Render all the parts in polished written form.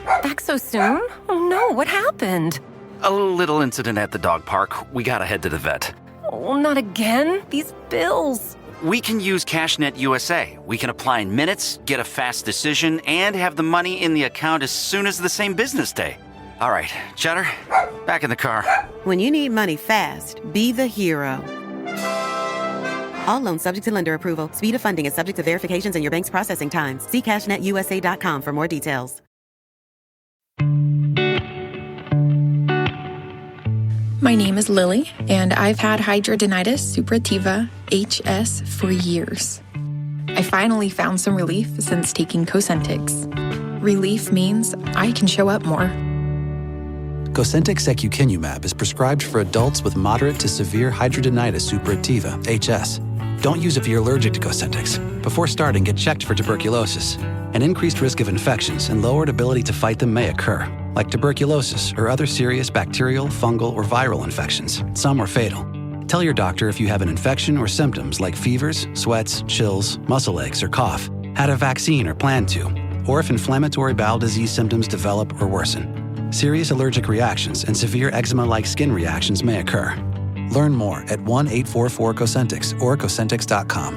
Back so soon? Oh no, what happened? A little incident at the dog park. We gotta head to the vet. Oh, not again. These bills. We can use CashNet USA. We can apply in minutes, get a fast decision, and have the money in the account as soon as the same business day. All right, Cheddar, back in the car. When you need money fast, be the hero. All loans subject to lender approval. Speed of funding is subject to verifications and your bank's processing times. See CashNetUSA.com for more details. My name is Lily, and I've had hidradenitis suppurativa, HS, for years. I finally found some relief since taking Cosentyx. Relief means I can show up more. Cosentyx secukinumab is prescribed for adults with moderate to severe hidradenitis suppurativa, HS. Don't use if you're allergic to Cosentyx. Before starting, get checked for tuberculosis. An increased risk of infections and lowered ability to fight them may occur, like tuberculosis or other serious bacterial, fungal, or viral infections. Some are fatal. Tell your doctor if you have an infection or symptoms like fevers, sweats, chills, muscle aches, or cough, had a vaccine or plan to, or if inflammatory bowel disease symptoms develop or worsen. Serious allergic reactions and severe eczema-like skin reactions may occur. Learn more at 1-844-COSENTYX or Cosentyx.com.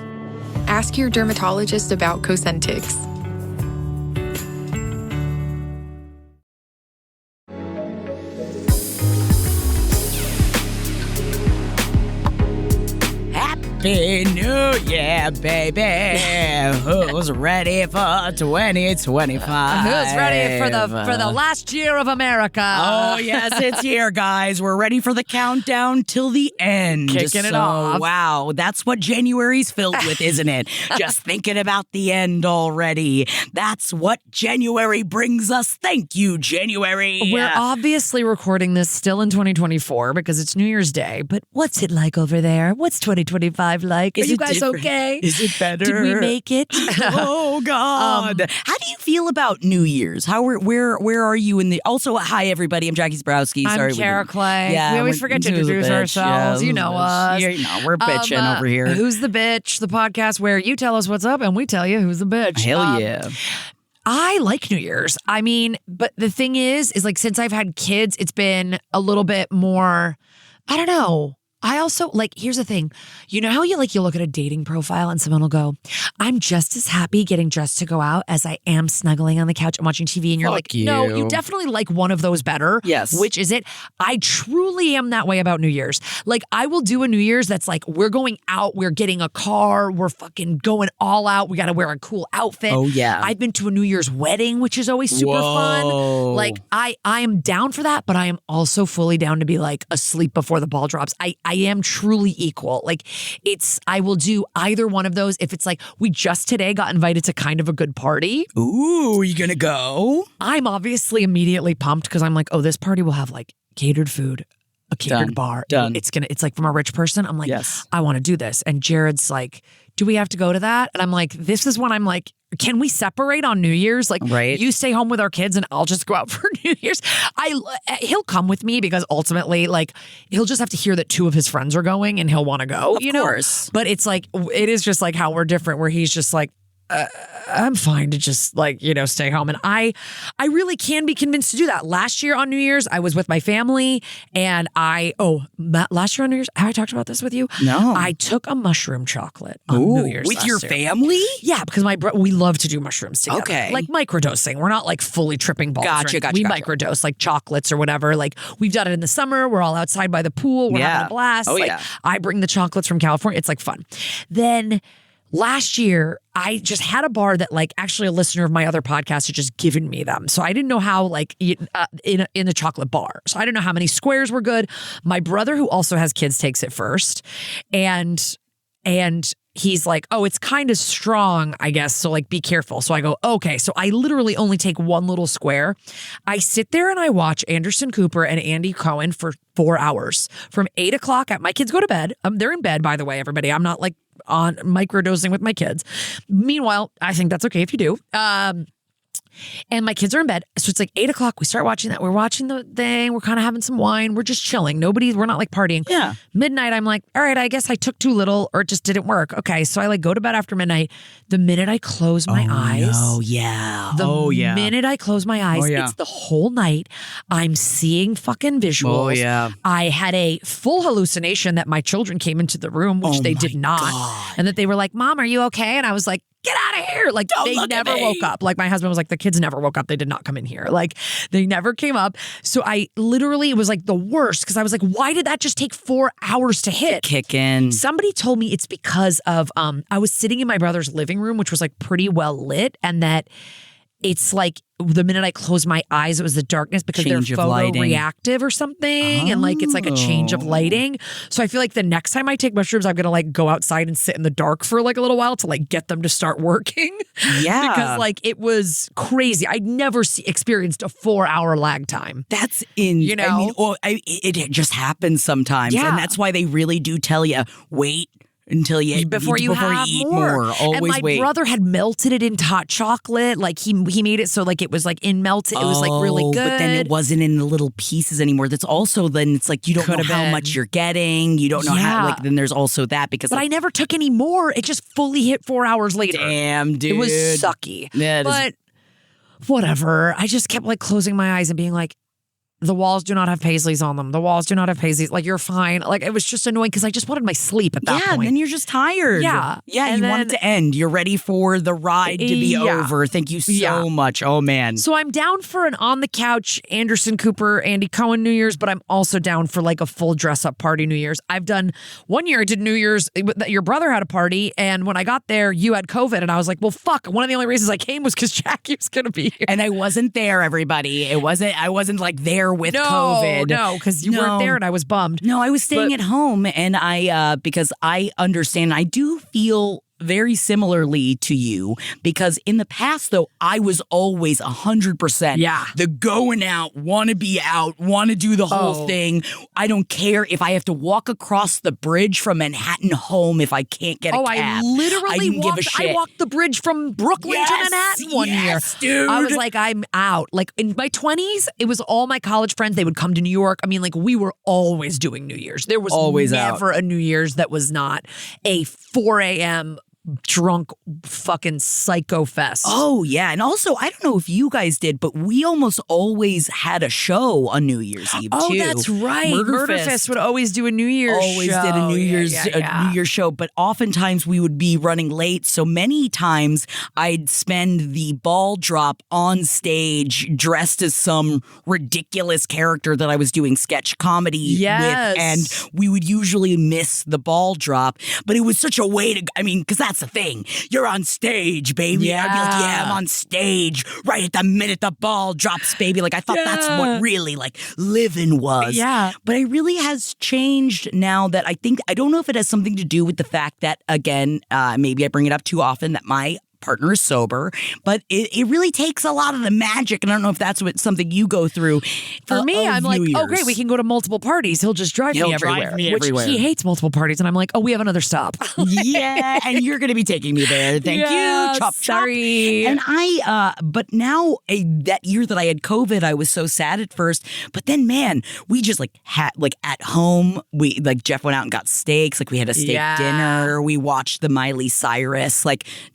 Ask your dermatologist about Cosentyx. Happy New Year, baby. Who's ready for 2025? Who's ready for the last year of America? Oh, yes, it's here, guys. We're ready for the countdown till the end. Kicking it off. Wow, that's what January's filled with, isn't it? Just thinking about the end already. That's what January brings us. Thank you, January. We're obviously recording this still in 2024 because it's New Year's Day, but what's it like over there? What's 2025 like? Are you guys different? Okay? Is it better? Did we make it? Oh, God. How do you feel about New Year's? Where are you in the... Also, hi, everybody. I'm Jackie Zabrowski. I'm Kara Clay. We always forget to introduce ourselves. You know us. We're bitching over here. Who's the Bitch? The podcast where you tell us what's up and we tell you who's the bitch. Hell yeah. I like New Year's. I mean, but the thing is like since I've had kids, it's been a little bit more, I don't know. I also, like, here's the thing. You know how you look at a dating profile and someone will go, I'm just as happy getting dressed to go out as I am snuggling on the couch and watching TV. And you're like, no, you definitely like one of those better. Yes. Which is it? I truly am that way about New Year's. Like, I will do a New Year's that's like, we're going out, we're getting a car, we're fucking going all out. We got to wear a cool outfit. Oh, yeah. I've been to a New Year's wedding, which is always super fun. Like, I am down for that, but I am also fully down to be like asleep before the ball drops. I am truly equal. Like I will do either one of those. If it's like, we just today got invited to kind of a good party. Ooh, you gonna go? I'm obviously immediately pumped because I'm like, oh, this party will have like catered food, a catered bar. Done. It's like from a rich person. I'm like, yes. I want to do this. And Jared's like, do we have to go to that? And I'm like, this is when I'm like, can we separate on New Year's? Like, right. You stay home with our kids and I'll just go out for New Year's. He'll come with me because ultimately, like, he'll just have to hear that two of his friends are going and he'll want to go. Of course. But it's like, it is just like how we're different, where he's just like, I'm fine to just like, stay home. And I really can be convinced to do that. Last year on New Year's, I was with my family and last year on New Year's, have I talked about this with you? No. I took a mushroom chocolate on New Year's with last your year. family? Yeah, because we love to do mushrooms together. Okay. Like microdosing. We're not like fully tripping balls. Gotcha. We microdose like chocolates or whatever. Like we've done it in the summer. We're all outside by the pool. We're having a blast. Oh, like, yeah. I bring the chocolates from California. It's like fun. Then last year, I just had a bar that like actually a listener of my other podcast had just given me them. So I didn't know how like in the chocolate bar. So I didn't know how many squares were good. My brother, who also has kids, takes it first. And he's like, oh, it's kind of strong, I guess. So like, be careful. So I go, okay. So I literally only take one little square. I sit there and I watch Anderson Cooper and Andy Cohen for 4 hours from 8 o'clock. My kids go to bed. They're in bed, by the way, everybody. I'm not like on microdosing with my kids. Meanwhile, I think that's okay if you do. And my kids are in bed. So it's like 8 o'clock. We start watching that. We're watching the thing. We're kind of having some wine. We're just chilling. We're not like partying. Yeah. Midnight, I'm like, all right, I guess I took too little or it just didn't work. Okay. So I like go to bed after midnight. The minute I close my eyes. Oh, yeah. The minute I close my eyes, it's the whole night. I'm seeing fucking visuals. Oh, yeah. I had a full hallucination that my children came into the room, which they did not. God. And that they were like, Mom, are you okay? And I was like, get out of here. Like, Don't they look at never me. woke up. Like, my husband was like, the kids never woke up. They did not come in here. Like, they never came up. So I literally, it was like the worst because I was like, why did that just take 4 hours to hit? Kick in. Somebody told me it's because of, I was sitting in my brother's living room, which was like pretty well lit, and that it's like the minute I closed my eyes, it was the darkness because Change they're of lighting. photoreactive or something. And like, it's like a change of lighting. So I feel like the next time I take mushrooms, I'm going to like go outside and sit in the dark for like a little while to like get them to start working. Yeah. Because like it was crazy. I'd never experienced a 4-hour lag time. That's in, You know? I mean, it just happens sometimes. Yeah. And that's why they really do tell you, wait until you before you eat more. Always and my wait. brother had melted it into hot chocolate. Like he made it so like it was like in melted. It was like really good. But then it wasn't in the little pieces anymore. That's also then it's like you don't know how much you're getting. You don't know how. Like then there's also that because. But I never took any more. It just fully hit 4 hours later. Damn, dude, it was sucky. Yeah, but whatever. I just kept like closing my eyes and being like, the walls do not have paisleys on them. The walls do not have paisleys. Like, you're fine. Like, it was just annoying because I just wanted my sleep at that point. Yeah, and then you're just tired. Yeah. Yeah, And you want it to end. You're ready for the ride to be over. Thank you so much. Oh, man. So I'm down for an on-the-couch Anderson Cooper, Andy Cohen New Year's, but I'm also down for like a full dress-up party New Year's. I've done, one year I did New Year's, your brother had a party, and when I got there, you had COVID, and I was like, well, fuck. One of the only reasons I came was because Jackie was going to be here. And I wasn't there, everybody. I wasn't like there with COVID. No, because you weren't there and I was bummed. No, I was staying at home, and because I understand, I do feel very similarly to you, because in the past, though, I was always 100% the going out, want to be out, want to do the whole thing. I don't care if I have to walk across the bridge from Manhattan home if I can't get a cab. I literally give a shit. I walked the bridge from Brooklyn to Manhattan one year. Dude. I was like, I'm out. Like in my 20s, it was all my college friends. They would come to New York. I mean, like we were always doing New Year's. There was always never a New Year's that was not a 4 a.m. drunk fucking psycho fest. Oh, yeah. And also, I don't know if you guys did, but we almost always had a show on New Year's Eve, too. Oh, that's right. Murder Fist would always do a New Year's show. Always did a New Year's show, but oftentimes we would be running late. So many times I'd spend the ball drop on stage dressed as some ridiculous character that I was doing sketch comedy with. And we would usually miss the ball drop. But it was such a way to, I mean, because that's the thing. You're on stage, baby. Yeah. I'd be like, yeah, I'm on stage right at the minute the ball drops, baby. Like, I thought that's what really, like, living was. Yeah. But it really has changed now that I don't know if it has something to do with the fact that, again, maybe I bring it up too often, that my partner is sober, but it really takes a lot of the magic. And I don't know if that's something you go through. For me, I'm like, New oh, Year's. great, we can go to multiple parties. He'll just drive me everywhere. Which he hates multiple parties. And I'm like, oh, we have another stop. Yeah, and you're going to be taking me there. Thank you. Chop, sorry. Chop. And but now that year that I had COVID, I was so sad at first. But then, man, we just had at home, we Jeff went out and got steaks. Like we had a steak dinner. We watched the Miley Cyrus,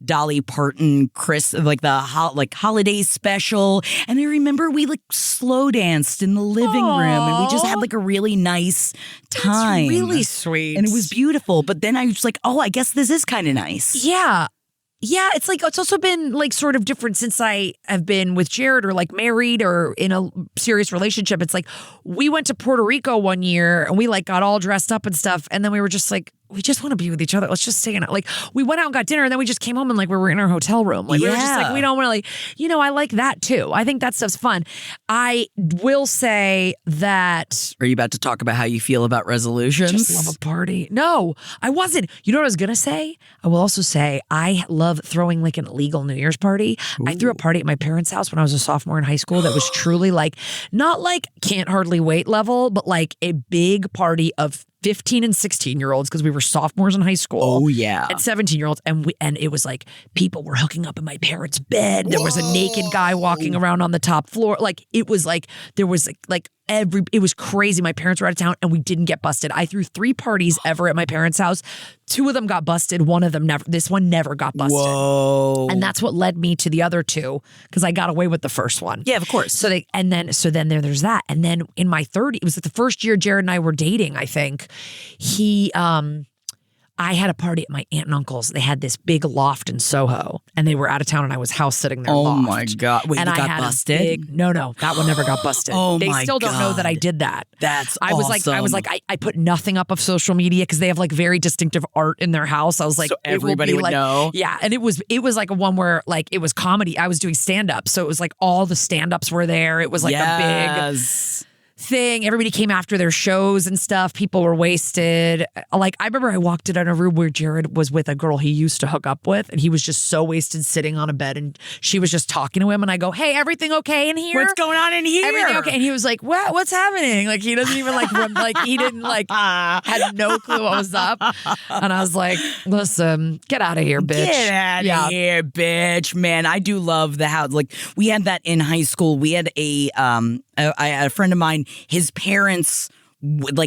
Dolly Parton, Chris, the holiday special. And I remember we slow danced in the living room, and we just had a really nice time. That's really sweet. And it was beautiful. But then I was like, oh, I guess this is kind of nice. Yeah. Yeah, it's also been sort of different since I have been with Jared or married or in a serious relationship. It's we went to Puerto Rico one year and we got all dressed up and stuff. And then we were just we just want to be with each other. Let's just stay in it. We went out and got dinner and then we just came home and we were in our hotel room. We were just we don't really, I like that too. I think that stuff's fun. I will say that. Are you about to talk about how you feel about resolutions? Just love a party. No, I wasn't. You know what I was going to say? I will also say I love throwing an illegal New Year's party. Ooh. I threw a party at my parents' house when I was a sophomore in high school that was truly not can't hardly wait level, but a big party of 15 and 16-year-olds because we were sophomores in high school. Oh, yeah. And 17-year-olds. And it was like people were hooking up in my parents' bed. There was a naked guy walking around on the top floor. Like it was like there was like it was crazy. My parents were out of town and we didn't get busted. I threw 3 parties ever at my parents' house. 2 of them got busted. One of them never. This one never got busted. Whoa. And that's what led me to the other 2 because I got away with the first one. Yeah, of course. So then there's that. And then in my 30s, it was like the first year Jared and I were dating, I think. I had a party at my aunt and uncle's. They had this big loft in Soho, and they were out of town, and I was house sitting their loft. Oh my God! Wait, and you I got had busted? No, that one never got busted. Oh they my still don't know that I God. did that. That's I was awesome. like, I put nothing up of social media because they have like very distinctive art in their house. I was like, So it will everybody be would like, know? Yeah, and it was like a one where like it was comedy. I was doing stand up, so it was like all the stand ups were there. It was like a big thing. Everybody came after their shows and stuff. People were wasted. Like I remember I walked in a room where Jared was with a girl he used to hook up with, and he was just so wasted sitting on a bed, and she was just talking to him, and I go, "Hey, everything okay in here? What's going on in here? Everything okay?" And he was like, "What? What's happening?" Like he doesn't even like he didn't like had no clue what was up. And I was like, "Listen, get out of here, bitch. Get out of here, bitch." Man, I do love the house. Like we had that in high school. We had I had a friend of mine. His parents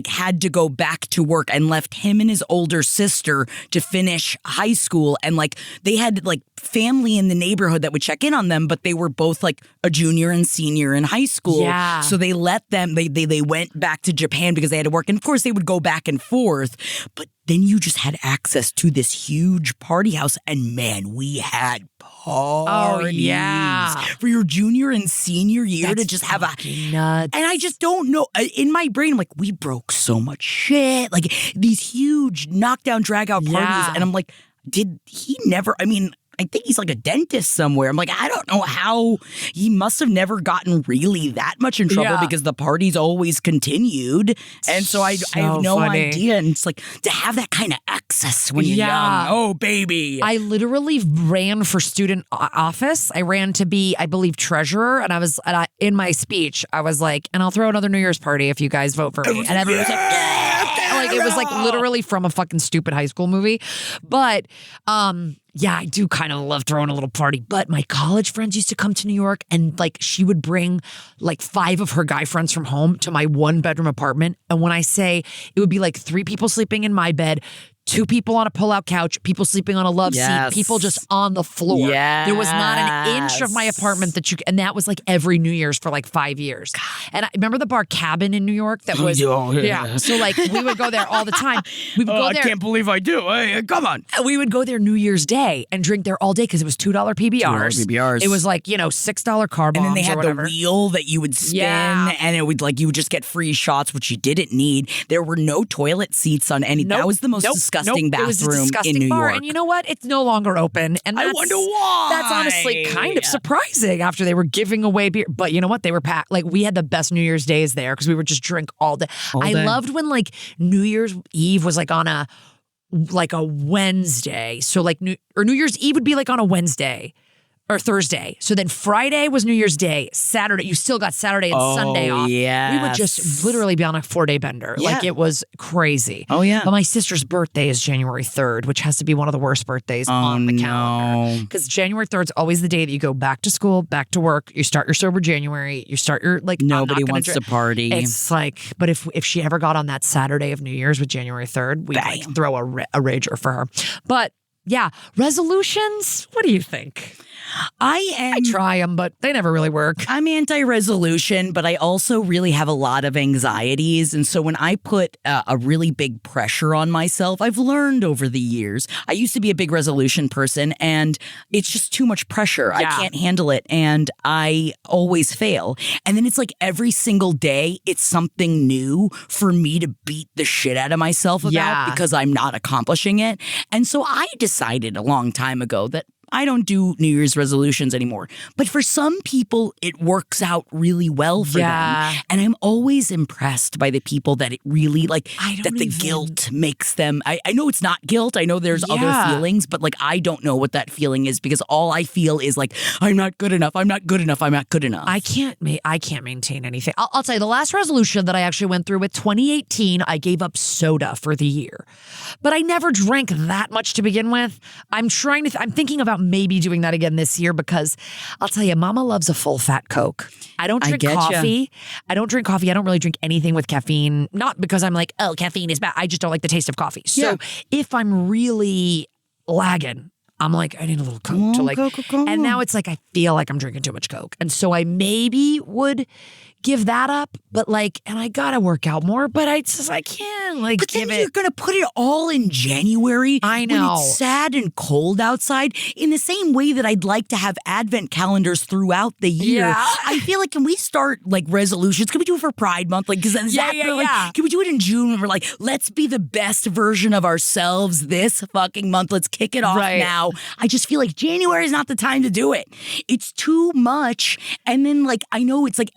had to go back to work and left him and his older sister to finish high school, and like they had like family in the neighborhood that would check in on them, but they were both like a junior and senior in high school. Yeah. So they let them they went back to Japan because they had to work, and of course they would go back and forth, but then you just had access to this huge party house, and man, we had parties. Oh, yeah. For your junior and senior year to just have nuts. And I just don't know. In my brain, I'm like, we broke so much shit. Like these huge knockdown, drag out parties. Yeah. And I'm like, did he never? I mean, I think he's like a dentist somewhere. I'm like, I don't know how he must have never gotten really that much in trouble because the parties always continued. And so I have no idea. And it's like to have that kind of access when you're young. Oh, baby. I literally ran for student office. I ran to be, I believe, treasurer. And in my speech, I was like, and I'll throw another New Year's party if you guys vote for me. And everyone was like, yeah. Like it was like literally from a fucking stupid high school movie. But yeah, I do kind of love throwing a little party. But my college friends used to come to New York, and like she would bring like 5 of her guy friends from home to my 1-bedroom apartment. And when I say it would be like 3 people sleeping in my bed, 2 people on a pull-out couch, people sleeping on a love seat, people just on the floor. There was not an inch of my apartment and that was like every New Year's for like 5 years. And I remember the bar Cabin in New York that was, so like we would go there all the time. We would go there. I can't believe I do. Hey, come on. We would go there New Year's Day and drink there all day because it was $2 PBRs. PBRs. It was like, $6 car bombs. And then they had or the whatever. wheel that you would spin, and it would like you would just get free shots, which you didn't need. There were no toilet seats on any. That was the most disgusting bathroom it was a disgusting in New bar. York. And you know what? It's no longer open. And I wonder why. That's honestly kind of surprising after they were giving away beer. But you know what? They were packed. Like we had the best New Year's days there because we would just drink all day. I loved when like New Year's Eve was like on a Wednesday. So like New Year's Eve would be like on a Wednesday or Thursday. So then Friday was New Year's Day. Saturday, you still got Saturday and Sunday off. We would just literally be on a 4-day bender. Yeah. Like it was crazy. Oh, yeah. But my sister's birthday is January 3rd, which has to be one of the worst birthdays on the calendar. Because January 3rd is always the day that you go back to school, back to work. You start your sober January. You start your like. Nobody wants to party. It's like, but if she ever got on that Saturday of New Year's with January 3rd, we'd like throw a rager for her. But yeah, resolutions. What do you think? I try them, but they never really work. I'm anti-resolution, but I also really have a lot of anxieties. And so when I put a really big pressure on myself, I've learned over the years, I used to be a big resolution person, and it's just too much pressure. I can't handle it, and I always fail. And then it's like every single day, it's something new for me to beat the shit out of myself about because I'm not accomplishing it. And so I decided a long time ago that I don't do New Year's resolutions anymore. But for some people, it works out really well for them. And I'm always impressed by the people that it really, like, that the guilt makes them. I know it's not guilt. I know there's other feelings, but like, I don't know what that feeling is because all I feel is like, I'm not good enough. I'm not good enough. I'm not good enough. I can't maintain anything. I'll tell you, the last resolution that I actually went through with 2018, I gave up soda for the year. But I never drank that much to begin with. I'm thinking about maybe doing that again this year because I'll tell you, Mama loves a full fat Coke. I don't drink coffee. I don't drink coffee. I don't really drink anything with caffeine. Not because I'm like, oh, caffeine is bad. I just don't like the taste of coffee. So if I'm really lagging, I'm like, I need a little Coke to like, Coca-Cola. And now it's like, I feel like I'm drinking too much Coke. And so I maybe would give that up, but like, and I gotta work out more, but I can't like but give then it. You're gonna put it all in January. I know. When it's sad and cold outside. In the same way that I'd like to have advent calendars throughout the year. Yeah. I feel like, can we start like resolutions? Can we do it for Pride Month? Like, because can we do it in June when we're like, let's be the best version of ourselves this fucking month. Let's kick it off now. I just feel like January is not the time to do it. It's too much. And then like, I know it's like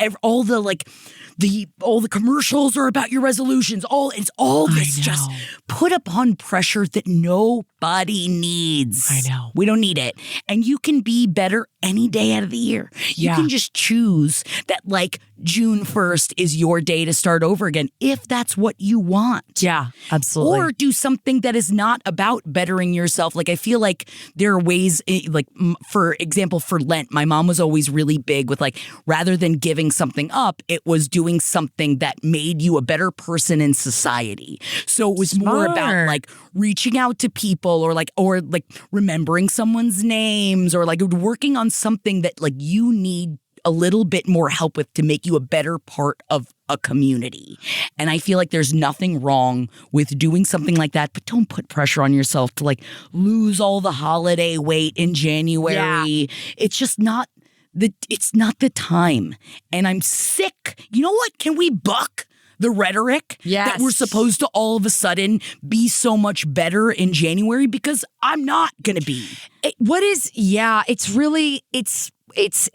all the commercials are about your resolutions. It's all this just put upon pressure that nobody needs. I know. We don't need it. And you can be better any day out of the year. You can just choose that like June 1st is your day to start over again if that's what you want. Yeah, absolutely. Or do something that is not about bettering yourself. Like I feel like there are ways, like for example, for Lent, my mom was always really big with like, rather than giving something up, it was doing something that made you a better person in society. So it was more about like reaching out to people or like remembering someone's names or like working on something that like you need a little bit more help with to make you a better part of a community. And I feel like there's nothing wrong with doing something like that, but don't put pressure on yourself to like lose all the holiday weight in January. Yeah. It's just not it's not the time. And I'm sick. You know what? Can we buck the rhetoric that we're supposed to all of a sudden be so much better in January? Because I'm not going to be. It's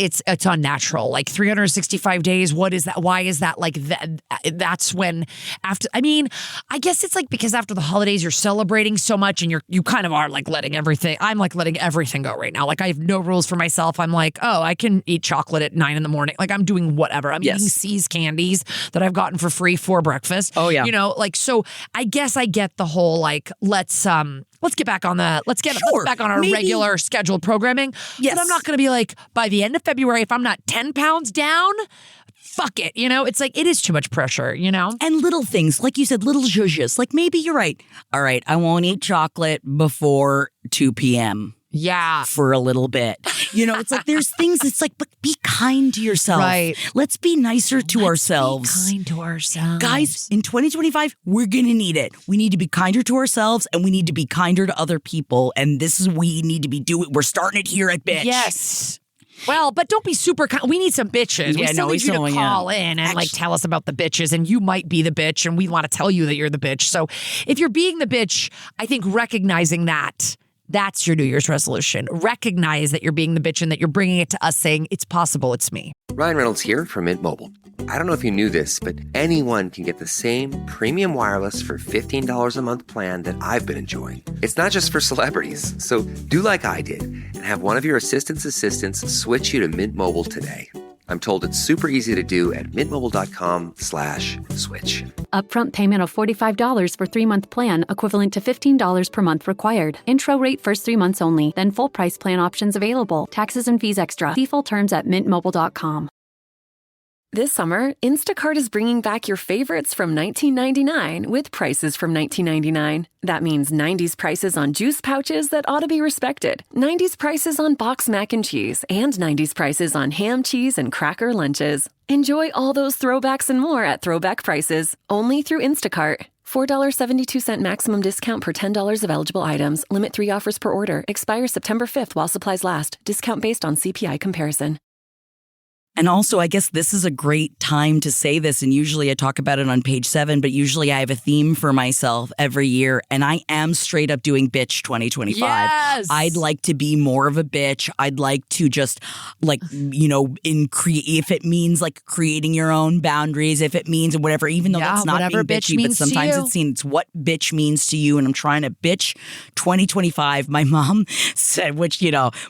unnatural. Like 365 days. What is that? Why is that like that? That's when after, I mean, I guess it's like because after the holidays, you're celebrating so much and you kind of are like letting everything, I'm like letting everything go right now. Like I have no rules for myself. I'm like, oh, I can eat chocolate at 9 a.m. Like I'm doing whatever. I'm eating C's candies that I've gotten for free for breakfast. Oh yeah. You know, like, so I guess I get the whole, like, let's get back on let's get back on our regular scheduled programming. Yes. But I'm not going to be like, by the end of February, if I'm not 10 pounds down, fuck it. You know, it's like, it is too much pressure, you know? And little things, like you said, little zhuzhes. Like maybe you're right. All right, I won't eat chocolate before 2 p.m. Yeah. For a little bit. You know, it's like there's things, it's like, but be kind to yourself. Right. Let's be nicer to ourselves. Be kind to ourselves. Guys, in 2025, we're going to need it. We need to be kinder to ourselves and we need to be kinder to other people. And this is what we need to be doing. We're starting it here at Bitch. Yes. Well, but don't be super kind. We need some bitches. We still need you to call in and like tell us about the bitches, and you might be the bitch and we want to tell you that you're the bitch. So if you're being the bitch, I think recognizing that's your New Year's resolution. Recognize that you're being the bitch and that you're bringing it to us saying, it's possible, it's me. Ryan Reynolds here from Mint Mobile. I don't know if you knew this, but anyone can get the same premium wireless for $15 a month plan that I've been enjoying. It's not just for celebrities. So do like I did and have one of your assistants switch you to Mint Mobile today. I'm told it's super easy to do at mintmobile.com/switch. Upfront payment of $45 for 3-month plan, equivalent to $15 per month required. Intro rate first 3 months only, then full price plan options available. Taxes and fees extra. See full terms at mintmobile.com. This summer, Instacart is bringing back your favorites from 1999 with prices from 1999. That means 90s prices on juice pouches that ought to be respected, 90s prices on boxed mac and cheese, and 90s prices on ham, cheese, and cracker lunches. Enjoy all those throwbacks and more at throwback prices, only through Instacart. $4.72 maximum discount per $10 of eligible items. Limit 3 offers per order. Expires September 5th while supplies last. Discount based on CPI comparison. And also, I guess this is a great time to say this. And usually I talk about it on page 7, but usually I have a theme for myself every year. And I am straight up doing bitch 2025. Yes! I'd like to be more of a bitch. I'd like to just if it means like creating your own boundaries, if it means whatever, even though that's not being bitchy, but sometimes it's what bitch means to you. And I'm trying to bitch 2025. My mom said, which,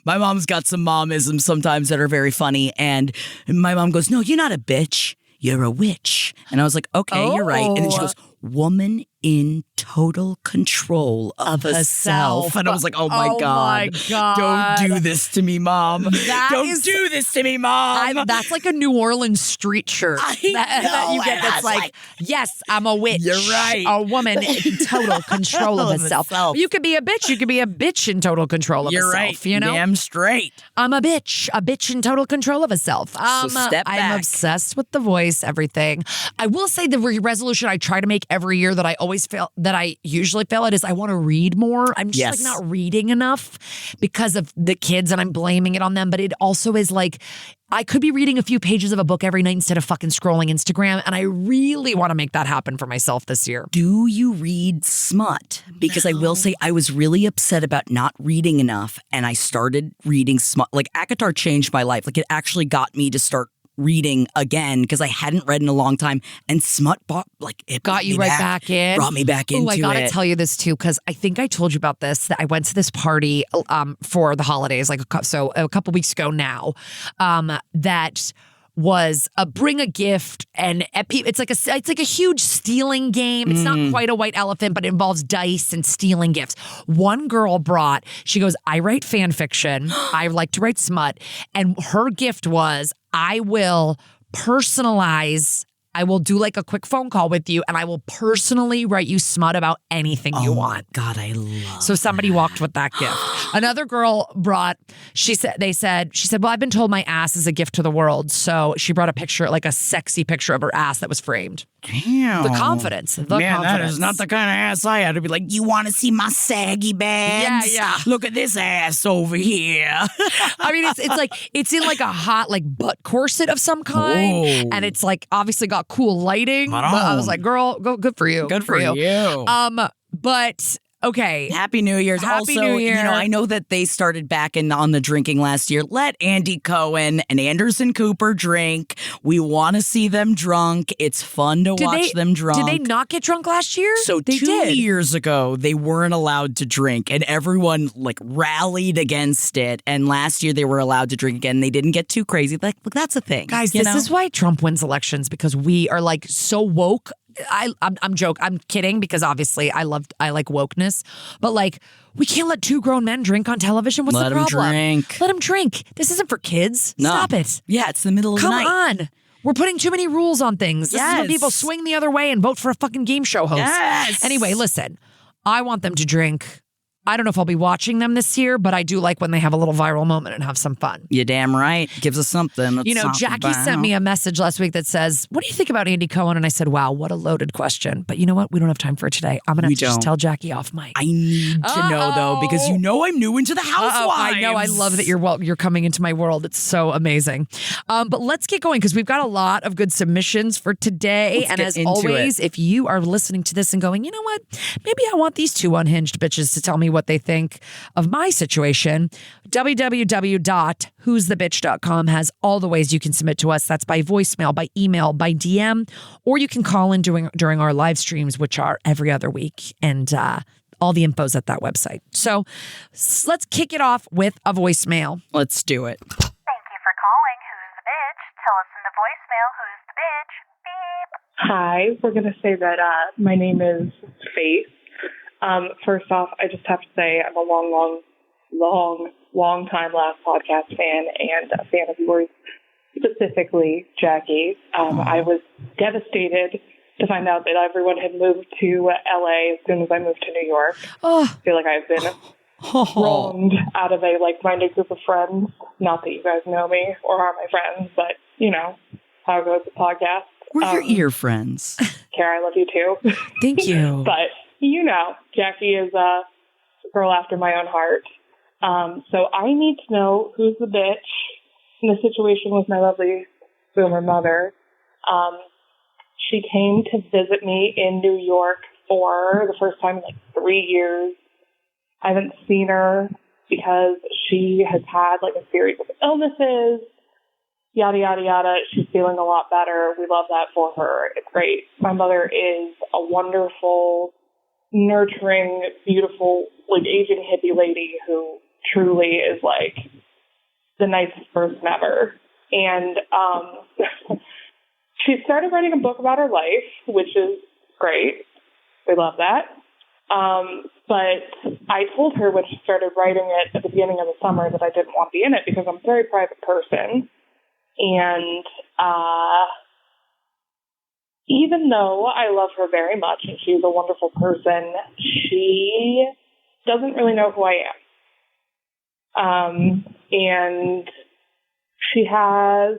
my mom's got some momisms sometimes that are very funny. And my mom goes, no, you're not a bitch. You're a witch. And I was like, okay, you're right. And then she goes, woman in total control of herself. And I was like, oh my God. Don't do this to me, Mom. Do this to me, Mom. That's like a New Orleans street shirt that you get that's like, yes, I'm a witch. You're right. A woman in total control of herself. You could be a bitch. You could be a bitch in total control of herself. You're right. Damn straight. I'm a bitch in total control of herself. So step back. I'm obsessed with the voice, everything. I will say the resolution I try to make every year that I always fail, that I usually fail at, is I want to read more. I'm just not reading enough because of the kids, and I'm blaming it on them. But it also is like, I could be reading a few pages of a book every night instead of fucking scrolling Instagram. And I really want to make that happen for myself this year. Do you read smut? Because I will say I was really upset about not reading enough. And I started reading smut. Like ACOTAR changed my life. Like it actually got me to start reading again because I hadn't read in a long time, and smut brought you right back in. Brought me back into it. I gotta tell you this too, because I think I told you about this, that I went to this party for the holidays, a couple weeks ago now, that was a bring a gift, and it's like a huge stealing game. It's not quite a white elephant, but it involves dice and stealing gifts. One girl she goes, I write fan fiction. I like to write smut. And her gift was, I will do like a quick phone call with you, and I will personally write you smut about anything you want. God, I love So somebody walked with that gift. Another girl she said, well, I've been told my ass is a gift to the world. So she brought a picture, like a sexy picture of her ass that was framed. Damn. The confidence. Man, that is not the kind of ass I had to be like, you want to see my saggy bags? Yeah. Look at this ass over here. I mean, it's in like a hot like butt corset of some kind. Whoa. And it's like obviously got cool lighting. But I was like, girl, good for you. Good for you. But okay. Happy New Year's. Happy New Year. I know that they started back on the drinking last year. Let Andy Cohen and Anderson Cooper drink. We want to see them drunk. It's fun to watch them drunk. Did they not get drunk last year? So they 2 years ago, they weren't allowed to drink, and everyone rallied against it. And last year, they were allowed to drink again. They didn't get too crazy. Look, that's a thing. Guys, this is why Trump wins elections, because we are so woke. I'm kidding, because obviously I like wokeness, but we can't let two grown men drink on television. What's the problem? Let them drink. This isn't for kids. No. Stop it. Yeah, it's the middle of the night. Come on. We're putting too many rules on things. This is when people swing the other way and vote for a fucking game show host. Yes. Anyway, listen, I want them to drink. I don't know if I'll be watching them this year, but I do like when they have a little viral moment and have some fun. You're damn right. Gives us something. Jackie sent me a message last week that says, what do you think about Andy Cohen? And I said, wow, what a loaded question. But you know what? We don't have time for it today. I'm going to just tell Jackie off mic. I need to know, though, because I'm new into the Housewives. I know. I love that you're coming into my world. It's so amazing. But let's get going, because we've got a lot of good submissions for today. And as always, if you are listening to this and going, you know what? Maybe I want these two unhinged bitches to tell me what they think of my situation. www.who'sthebitch.com has all the ways you can submit to us. That's by voicemail, by email, by DM, or you can call in during our live streams, which are every other week. And all the info's at that website. So let's kick it off with a voicemail. Let's do it. Thank you for calling Who's the Bitch. Tell us in the voicemail who's the bitch. Beep. Hi, we're going to say that my name is Faith. First off, I just have to say I'm a long time Last Podcast fan and a fan of yours, specifically Jackie. I was devastated to find out that everyone had moved to LA as soon as I moved to New York. I feel like I've been wronged out of a like-minded group of friends. Not that you guys know me or are my friends, but you know how it goes with podcasts. We're your ear friends. Kara, I love you too. Thank you. But Jackie is a girl after my own heart. So I need to know who's the bitch in the situation with my lovely boomer mother. She came to visit me in New York for the first time in like 3 years. I haven't seen her because she has had like a series of illnesses, yada, yada, yada. She's feeling a lot better. We love that for her. It's great. My mother is a wonderful, nurturing, beautiful, like aging hippie lady who truly is like the nicest person ever. And she started writing a book about her life, which is great. We love that. But I told her when she started writing it at the beginning of the summer that I didn't want to be in it because I'm a very private person. And even though I love her very much and she's a wonderful person, she doesn't really know who I am. And she has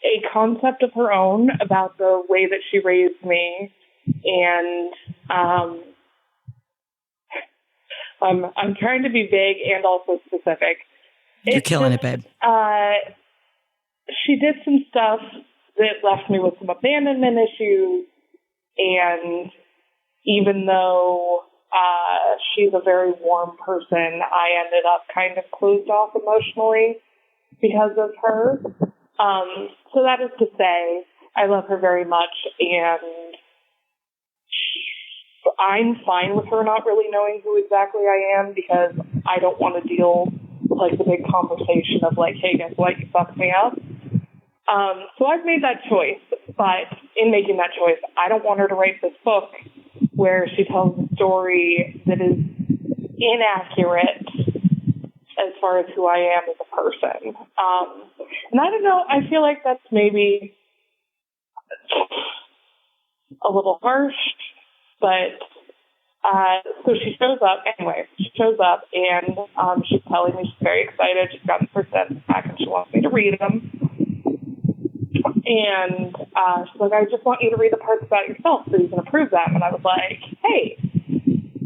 a concept of her own about the way that she raised me. And I'm trying to be vague and also specific. You're killing it, babe. She did some stuff that left me with some abandonment issues, and even though she's a very warm person, I ended up kind of closed off emotionally because of her. So that is to say, I love her very much, and I'm fine with her not really knowing who exactly I am because I don't want to deal with like the big conversation of like, hey, guess what, you fucked me up. So I've made that choice, but in making that choice, I don't want her to write this book where she tells a story that is inaccurate as far as who I am as a person. And I don't know, I feel like that's maybe a little harsh, but so she shows up, anyway, and she's telling me she's very excited. She's gotten her sets back and she wants me to read them. And she's like, I just want you to read the parts about yourself so you can approve them. And I was like, hey,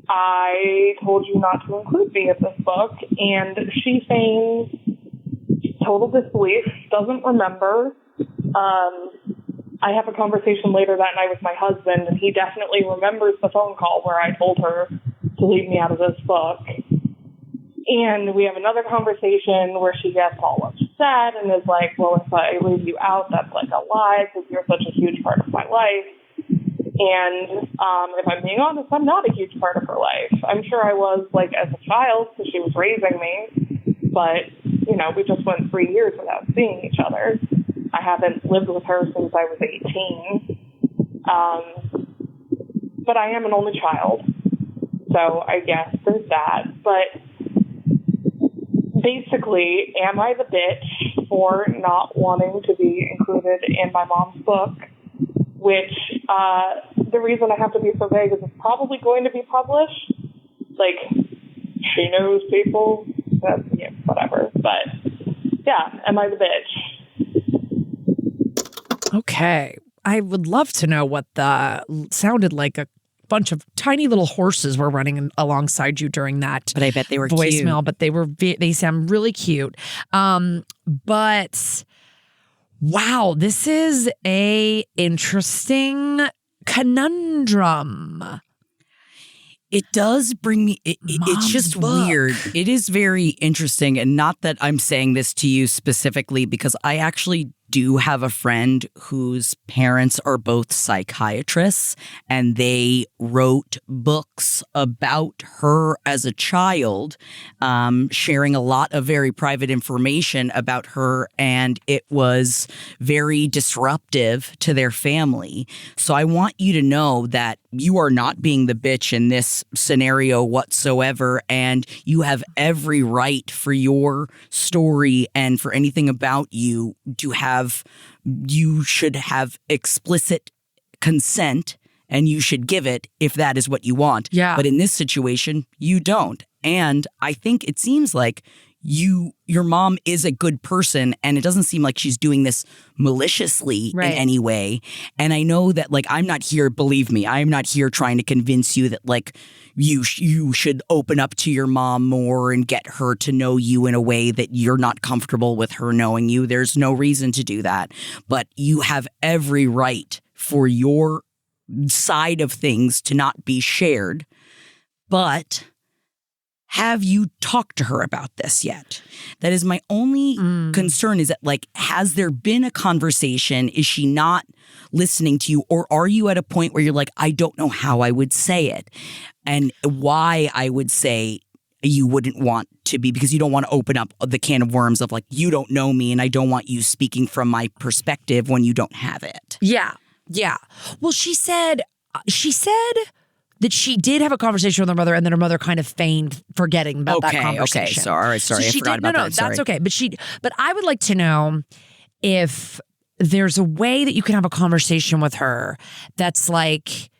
I told you not to include me in this book. And she feigns total disbelief, doesn't remember. I have a conversation later that night with my husband, and he definitely remembers the phone call where I told her to leave me out of this book. And we have another conversation where she gets all upset and is like, well, if I leave you out, that's like a lie because you're such a huge part of my life. And if I'm being honest, I'm not a huge part of her life. I'm sure I was like as a child because she was raising me. But, you know, we just went 3 years without seeing each other. I haven't lived with her since I was 18. But I am an only child. So I guess there's that. But basically, am I the bitch for not wanting to be included in my mom's book? Which, the reason I have to be so vague is it's probably going to be published. Like, she knows people. Yeah, whatever. But, yeah, am I the bitch? Okay. I would love to know what sounded like a bunch of tiny little horses were running alongside you during that. But I bet they were voicemail. cute. But they sound really cute. But wow, this is a interesting conundrum. It does bring me, it's just weird. It is very interesting. And not that I'm saying this to you specifically, because I actually do have a friend whose parents are both psychiatrists, and they wrote books about her as a child, sharing a lot of very private information about her, and it was very disruptive to their family. So I want you to know that you are not being the bitch in this scenario whatsoever, and you have every right for your story and for anything about you to have, you should have explicit consent, and you should give it if that is what you want. Yeah. But in this situation, you don't. And I think it seems like your mom is a good person, and it doesn't seem like she's doing this maliciously in any way. And I know that, like, I'm not here, believe me, I'm not here trying to convince you that, like, you should open up to your mom more and get her to know you in a way that you're not comfortable with her knowing you. There's no reason to do that. But you have every right for your side of things to not be shared. But have you talked to her about this yet? That is my only concern, is that, like, has there been a conversation? Is she not listening to you? Or are you at a point where you're like, I don't know how I would say it and why I would say you wouldn't want to be, because you don't want to open up the can of worms of, like, you don't know me and I don't want you speaking from my perspective when you don't have it. Yeah. Yeah. Well, she said that she did have a conversation with her mother, and then her mother kind of feigned forgetting about that conversation. Okay, sorry, I forgot about that. That's okay. But I would like to know if there's a way that you can have a conversation with her that's like,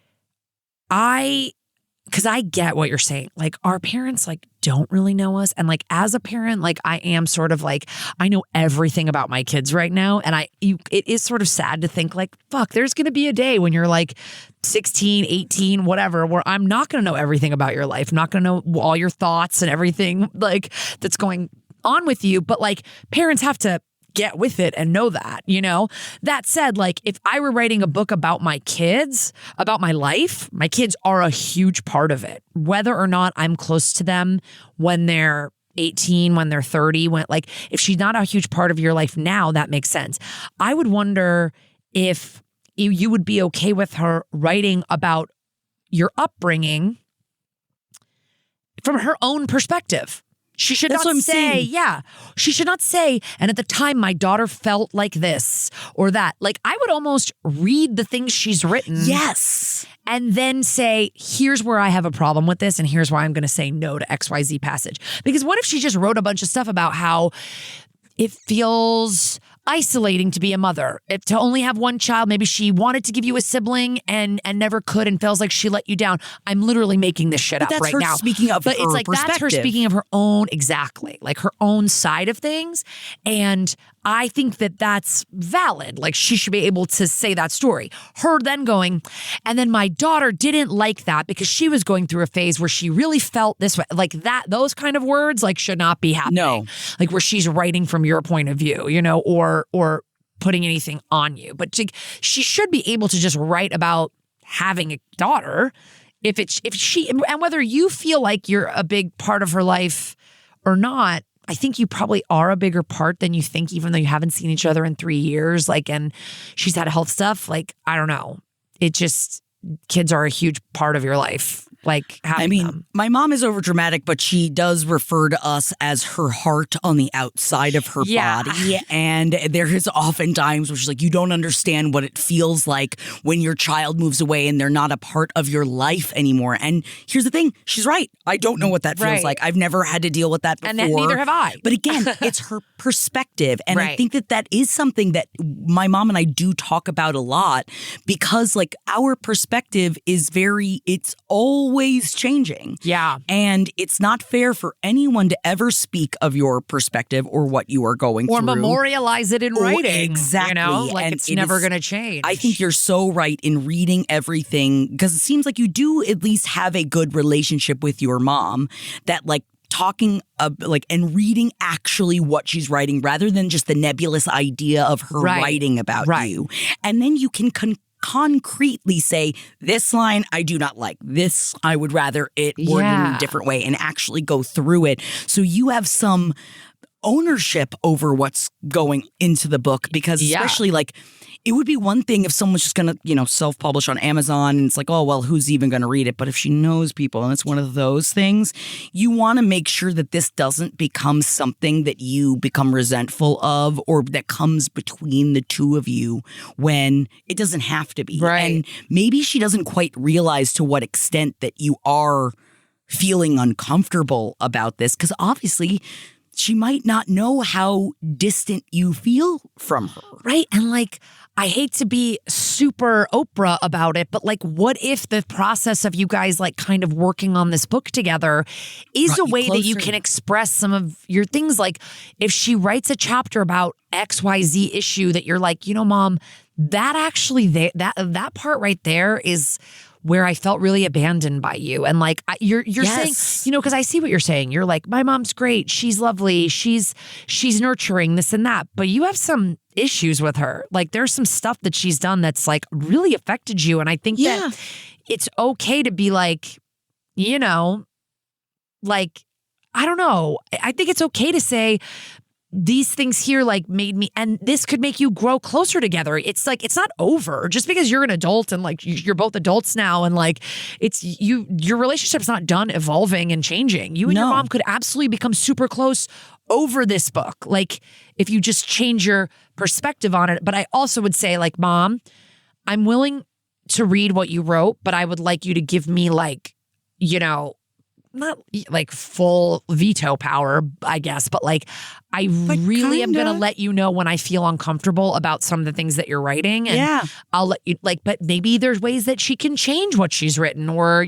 because I get what you're saying. Like, our parents, like, don't really know us. And, like, as a parent, like, I am sort of like, I know everything about my kids right now. And it is sort of sad to think, like, fuck, there's going to be a day when you're like 16, 18, whatever, where I'm not going to know everything about your life. I'm not going to know all your thoughts and everything, like, that's going on with you. But, like, parents have to get with it and know that, you know? That said, like, if I were writing a book about my kids, about my life, my kids are a huge part of it. Whether or not I'm close to them when they're 18, when they're 30, like, if she's not a huge part of your life now, that makes sense. I would wonder if you would be okay with her writing about your upbringing from her own perspective. She should not say, she should not say, and at the time my daughter felt like this or that. Like, I would almost read the things she's written. Yes. And then say, here's where I have a problem with this, and here's why I'm going to say no to XYZ passage. Because what if she just wrote a bunch of stuff about how it feels isolating to be a mother, to only have one child. Maybe she wanted to give you a sibling and never could, and feels like she let you down. I'm literally making this shit up right now. That's her speaking of her perspective. But it's like, that's her speaking of her own, exactly, like her own side of things. And I think that that's valid. Like, she should be able to say that story. Her then going, and then my daughter didn't like that because she was going through a phase where she really felt this way. Like, that, those kind of words, like, should not be happening. No. Like, where she's writing from your point of view, you know, or putting anything on you. But she should be able to just write about having a daughter if she, and whether you feel like you're a big part of her life or not. I think you probably are a bigger part than you think, even though you haven't seen each other in 3 years. Like, and she's had health stuff. Like, I don't know. It just, kids are a huge part of your life. Like, having them. My mom is overdramatic, but she does refer to us as her heart on the outside of her body. And there is often times where she's like, you don't understand what it feels like when your child moves away and they're not a part of your life anymore. And here's the thing. She's right. I don't know what that feels like. I've never had to deal with that before. And neither have I. But again, it's her perspective. And I think that is something that my mom and I do talk about a lot, because, like, our perspective is it's always changing. Yeah. And it's not fair for anyone to ever speak of your perspective or what you are going through. Or memorialize it in writing. Exactly. You know, like, and it's never going to change. I think you're so right in reading everything, because it seems like you do at least have a good relationship with your mom, that, like, talking and reading actually what she's writing rather than just the nebulous idea of her writing about you. And then you can concretely say, this line I do not like, this I would rather it worded in a different way, and actually go through it. So you have some ownership over what's going into the book, because especially like, it would be one thing if someone's just going to, self-publish on Amazon and it's like, oh, well, who's even going to read it? But if she knows people and it's one of those things, you want to make sure that this doesn't become something that you become resentful of, or that comes between the two of you when it doesn't have to be. Right. And maybe she doesn't quite realize to what extent that you are feeling uncomfortable about this, because obviously she might not know how distant you feel from her. Right. And like, I hate to be super Oprah about it, but like, what if the process of you guys like kind of working on this book together is a way that you can express some of your things? Like, if she writes a chapter about XYZ issue that you're like, Mom, that actually, that part right there is where I felt really abandoned by you. And like, you're saying, because I see what you're saying. You're like, my mom's great. She's lovely. She's nurturing, this and that. But you have some issues with her. Like, there's some stuff that she's done that's like really affected you. And I think that it's okay to be like, like, I don't know. I think it's okay to say, these things here like made me, and this could make you grow closer together. It's like, it's not over just because you're an adult and like you're both adults now. And like, your relationship's not done evolving and changing. You and your mom could absolutely become super close over this book. Like, if you just change your perspective on it. But I also would say, like, Mom, I'm willing to read what you wrote, but I would like you to give me like, not like full veto power, I guess, but like, I really am going to let you know when I feel uncomfortable about some of the things that you're writing. And I'll let you but maybe there's ways that she can change what she's written, or,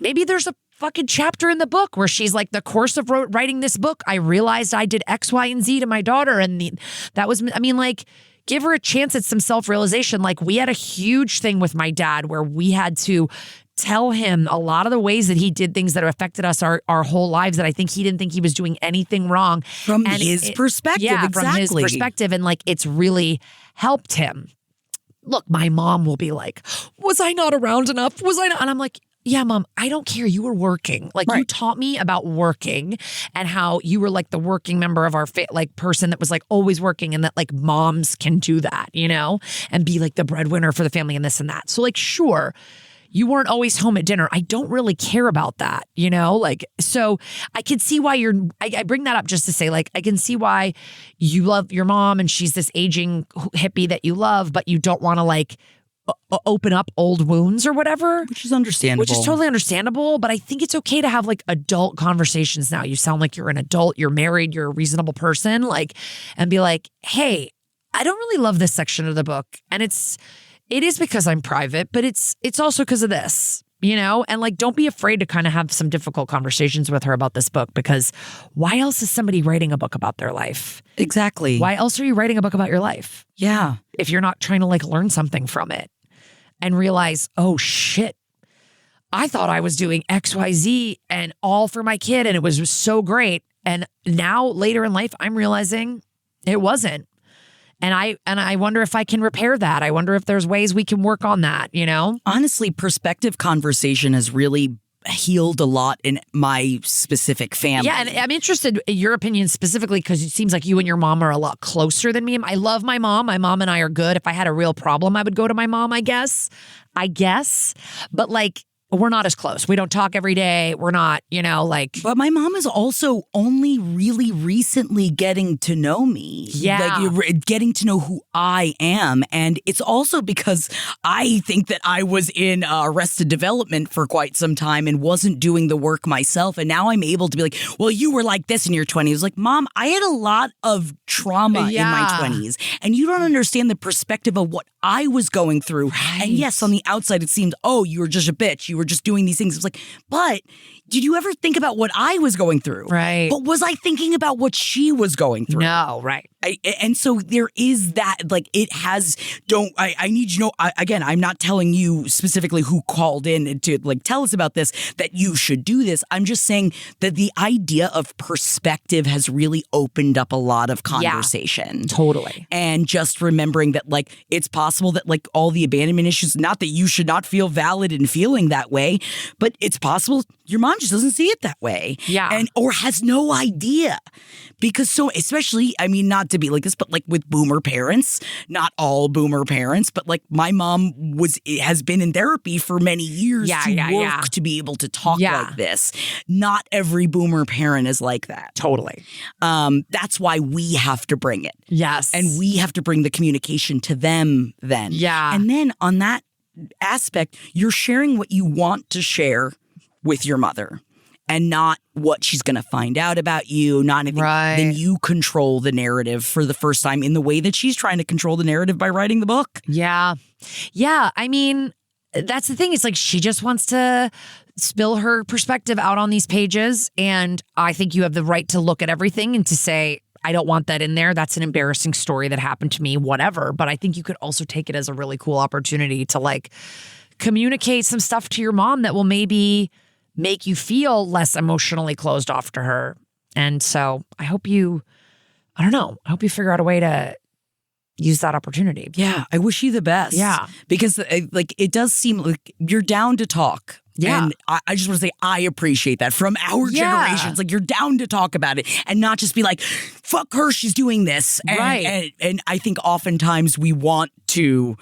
maybe there's a fucking chapter in the book where she's like, the course of writing this book, I realized I did X, Y, and Z to my daughter. And that was, like, give her a chance at some self-realization. Like, we had a huge thing with my dad where we had to tell him a lot of the ways that he did things that affected us our whole lives, that I think he didn't think he was doing anything wrong. From his perspective, yeah, exactly. From his perspective. And like, it's really helped him. Look, my mom will be like, was I not around enough? Was I not? And I'm like, yeah, Mom, I don't care. You were working. Like, you taught me about working and how you were like the working member of our person that was like always working, and that like moms can do that, and be like the breadwinner for the family and this and that. So like, sure, you weren't always home at dinner. I don't really care about that, like, so I can see why I bring that up just to say, like, I can see why you love your mom and she's this aging hippie that you love, but you don't want to like open up old wounds or whatever. Which is understandable. Which is totally understandable. But I think it's okay to have like adult conversations now. You sound like you're an adult, you're married, you're a reasonable person, like, and be like, hey, I don't really love this section of the book. And it is because I'm private, but it's also because of this, and like, don't be afraid to kind of have some difficult conversations with her about this book, because why else is somebody writing a book about their life? Exactly. Why else are you writing a book about your life? Yeah. If you're not trying to like learn something from it and realize, oh shit, I thought I was doing XYZ and all for my kid and it was so great. And now later in life, I'm realizing it wasn't. And I wonder if I can repair that. I wonder if there's ways we can work on that, Honestly, perspective conversation has really healed a lot in my specific family. Yeah, and I'm interested in your opinion specifically, because it seems like you and your mom are a lot closer than me. I love my mom. My mom and I are good. If I had a real problem, I would go to my mom, I guess. But like, we're not as close. We don't talk every day. We're not, like. But my mom is also only really recently getting to know me. Yeah. Like, getting to know who I am. And it's also because I think that I was in Arrested Development for quite some time and wasn't doing the work myself. And now I'm able to be like, well, you were like this in your 20s. Like, Mom, I had a lot of trauma in my 20s. And you don't understand the perspective of what I was going through. Right. And yes, on the outside, it seemed, oh, you were just a bitch. You were just doing these things. It was like, but did you ever think about what I was going through? Right. But was I thinking about what she was going through? No, right. And so there is that, like, it has, I need you to know, again, I'm not telling you specifically who called in to like tell us about this, that you should do this. I'm just saying that the idea of perspective has really opened up a lot of conversation. Yeah, totally. And just remembering that, like, it's possible that like all the abandonment issues, not that you should not feel valid in feeling that way, but it's possible your mom just doesn't see it that way. Yeah. Or has no idea. Because so, especially, I mean, not to be like this, but like with boomer parents, not all boomer parents, but like my mom has been in therapy for many years to work to be able to talk like this. Not every boomer parent is like that. Totally. That's why we have to bring it. Yes. And we have to bring the communication to them then. Yeah. And then on that aspect, you're sharing what you want to share with your mother. and not what she's going to find out about you, not anything. Right. Then you control the narrative for the first time in the way that she's trying to control the narrative by writing the book. Yeah. Yeah. I mean, that's the thing. It's like she just wants to spill her perspective out on these pages. And I think you have the right to look at everything and to say, I don't want that in there. That's an embarrassing story that happened to me, whatever. But I think you could also take it as a really cool opportunity to like communicate some stuff to your mom that will maybe make you feel less emotionally closed off to her. And so I hope you figure out a way to use that opportunity. Yeah, I wish you the best. Yeah. Because like it does seem like you're down to talk. Yeah. And I just want to say I appreciate that from our generations. Like you're down to talk about it and not just be like, fuck her, she's doing this. And, right. And I think oftentimes we want to,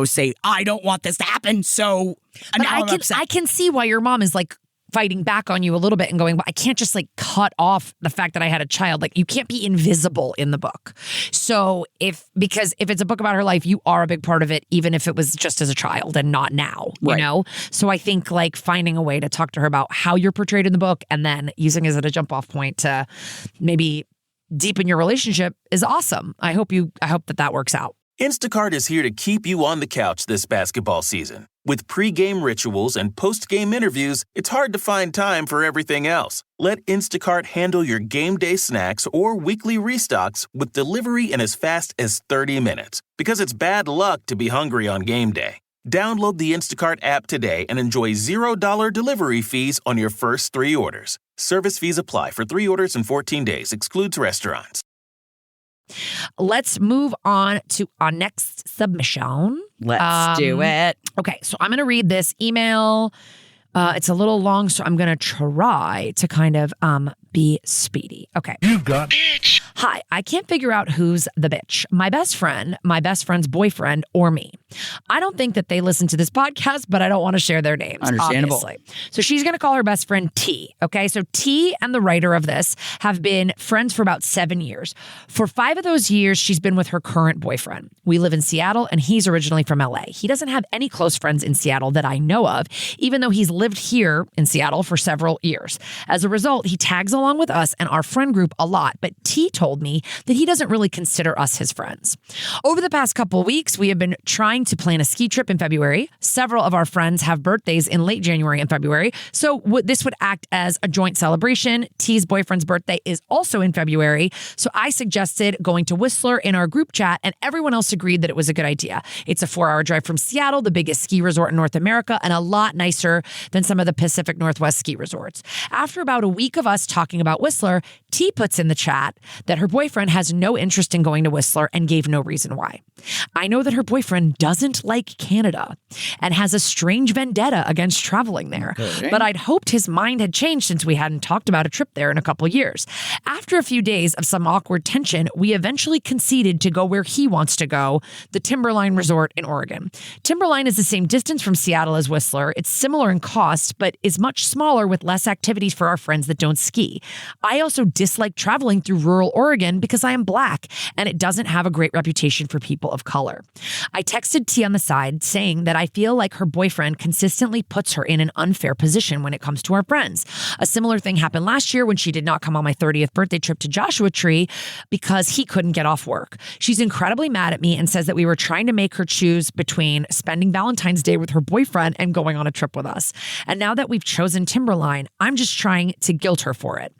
say, I don't want this to happen. So now I'm upset. I can see why your mom is like fighting back on you a little bit and going, well, I can't just like cut off the fact that I had a child. Like you can't be invisible in the book. So because if it's a book about her life, you are a big part of it, even if it was just as a child and not now, you know? So I think like finding a way to talk to her about how you're portrayed in the book and then using it as a jump off point to maybe deepen your relationship is awesome. I hope that works out. Instacart is here to keep you on the couch this basketball season. With pre-game rituals and post-game interviews, it's hard to find time for everything else. Let Instacart handle your game day snacks or weekly restocks with delivery in as fast as 30 minutes. Because it's bad luck to be hungry on game day. Download the Instacart app today and enjoy $0 delivery fees on your first 3 orders. Service fees apply for 3 orders in 14 days. Excludes restaurants. Let's move on to our next submission. Let's do it. Okay, so I'm going to read this email. It's a little long, so I'm going to try to kind of be speedy. Okay. You got bitch. Hi, I can't figure out who's the bitch. My best friend, my best friend's boyfriend, or me. I don't think that they listen to this podcast, but I don't want to share their names. Understandable. Obviously. So she's going to call her best friend T. Okay, so T and the writer of this have been friends for about 7 years. For 5 of those years, she's been with her current boyfriend. We live in Seattle, and he's originally from LA. He doesn't have any close friends in Seattle that I know of, even though he's lived here in Seattle for several years. As a result, he tags along with us and our friend group a lot, but T told me that he doesn't really consider us his friends. Over the past couple of weeks, we have been trying to plan a ski trip in February. Several of our friends have birthdays in late January and February, so this would act as a joint celebration. T's boyfriend's birthday is also in February, so I suggested going to Whistler in our group chat, and everyone else agreed that it was a good idea. It's a 4-hour drive from Seattle, the biggest ski resort in North America, and a lot nicer than some of the Pacific Northwest ski resorts. After about a week of us talking about Whistler, T puts in the chat that her boyfriend has no interest in going to Whistler and gave no reason why. I know that her boyfriend doesn't like Canada and has a strange vendetta against traveling there, but I'd hoped his mind had changed since we hadn't talked about a trip there in a couple years. After a few days of some awkward tension, we eventually conceded to go where he wants to go, the Timberline Resort in Oregon. Timberline is the same distance from Seattle as Whistler. It's similar in cost, but is much smaller with less activities for our friends that don't ski. I also dislike traveling through rural Oregon because I am Black, and it doesn't have a great reputation for people of color. I texted T on the side saying that I feel like her boyfriend consistently puts her in an unfair position when it comes to our friends. A similar thing happened last year when she did not come on my 30th birthday trip to Joshua Tree because he couldn't get off work. She's incredibly mad at me and says that we were trying to make her choose between spending Valentine's Day with her boyfriend and going on a trip with us. And now that we've chosen Timberline, I'm just trying to guilt her for it.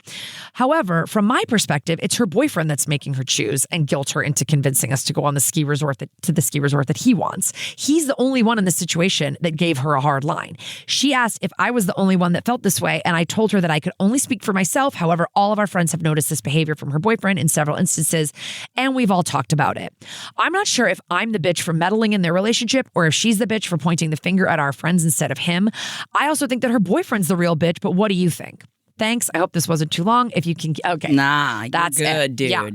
However, from my perspective, it's her boyfriend that's making her choose and guilt her into convincing us to go on the ski resort that he wants. He's the only one in this situation that gave her a hard line. She asked if I was the only one that felt this way, and I told her that I could only speak for myself. However, all of our friends have noticed this behavior from her boyfriend in several instances, and we've all talked about it. I'm not sure if I'm the bitch for meddling in their relationship or if she's the bitch for pointing the finger at our friends instead of him. I also think that her boyfriend's the real bitch, but what do you think? Thanks. I hope this wasn't too long. If you can, okay. Nah, that's good, it. dude. Yeah.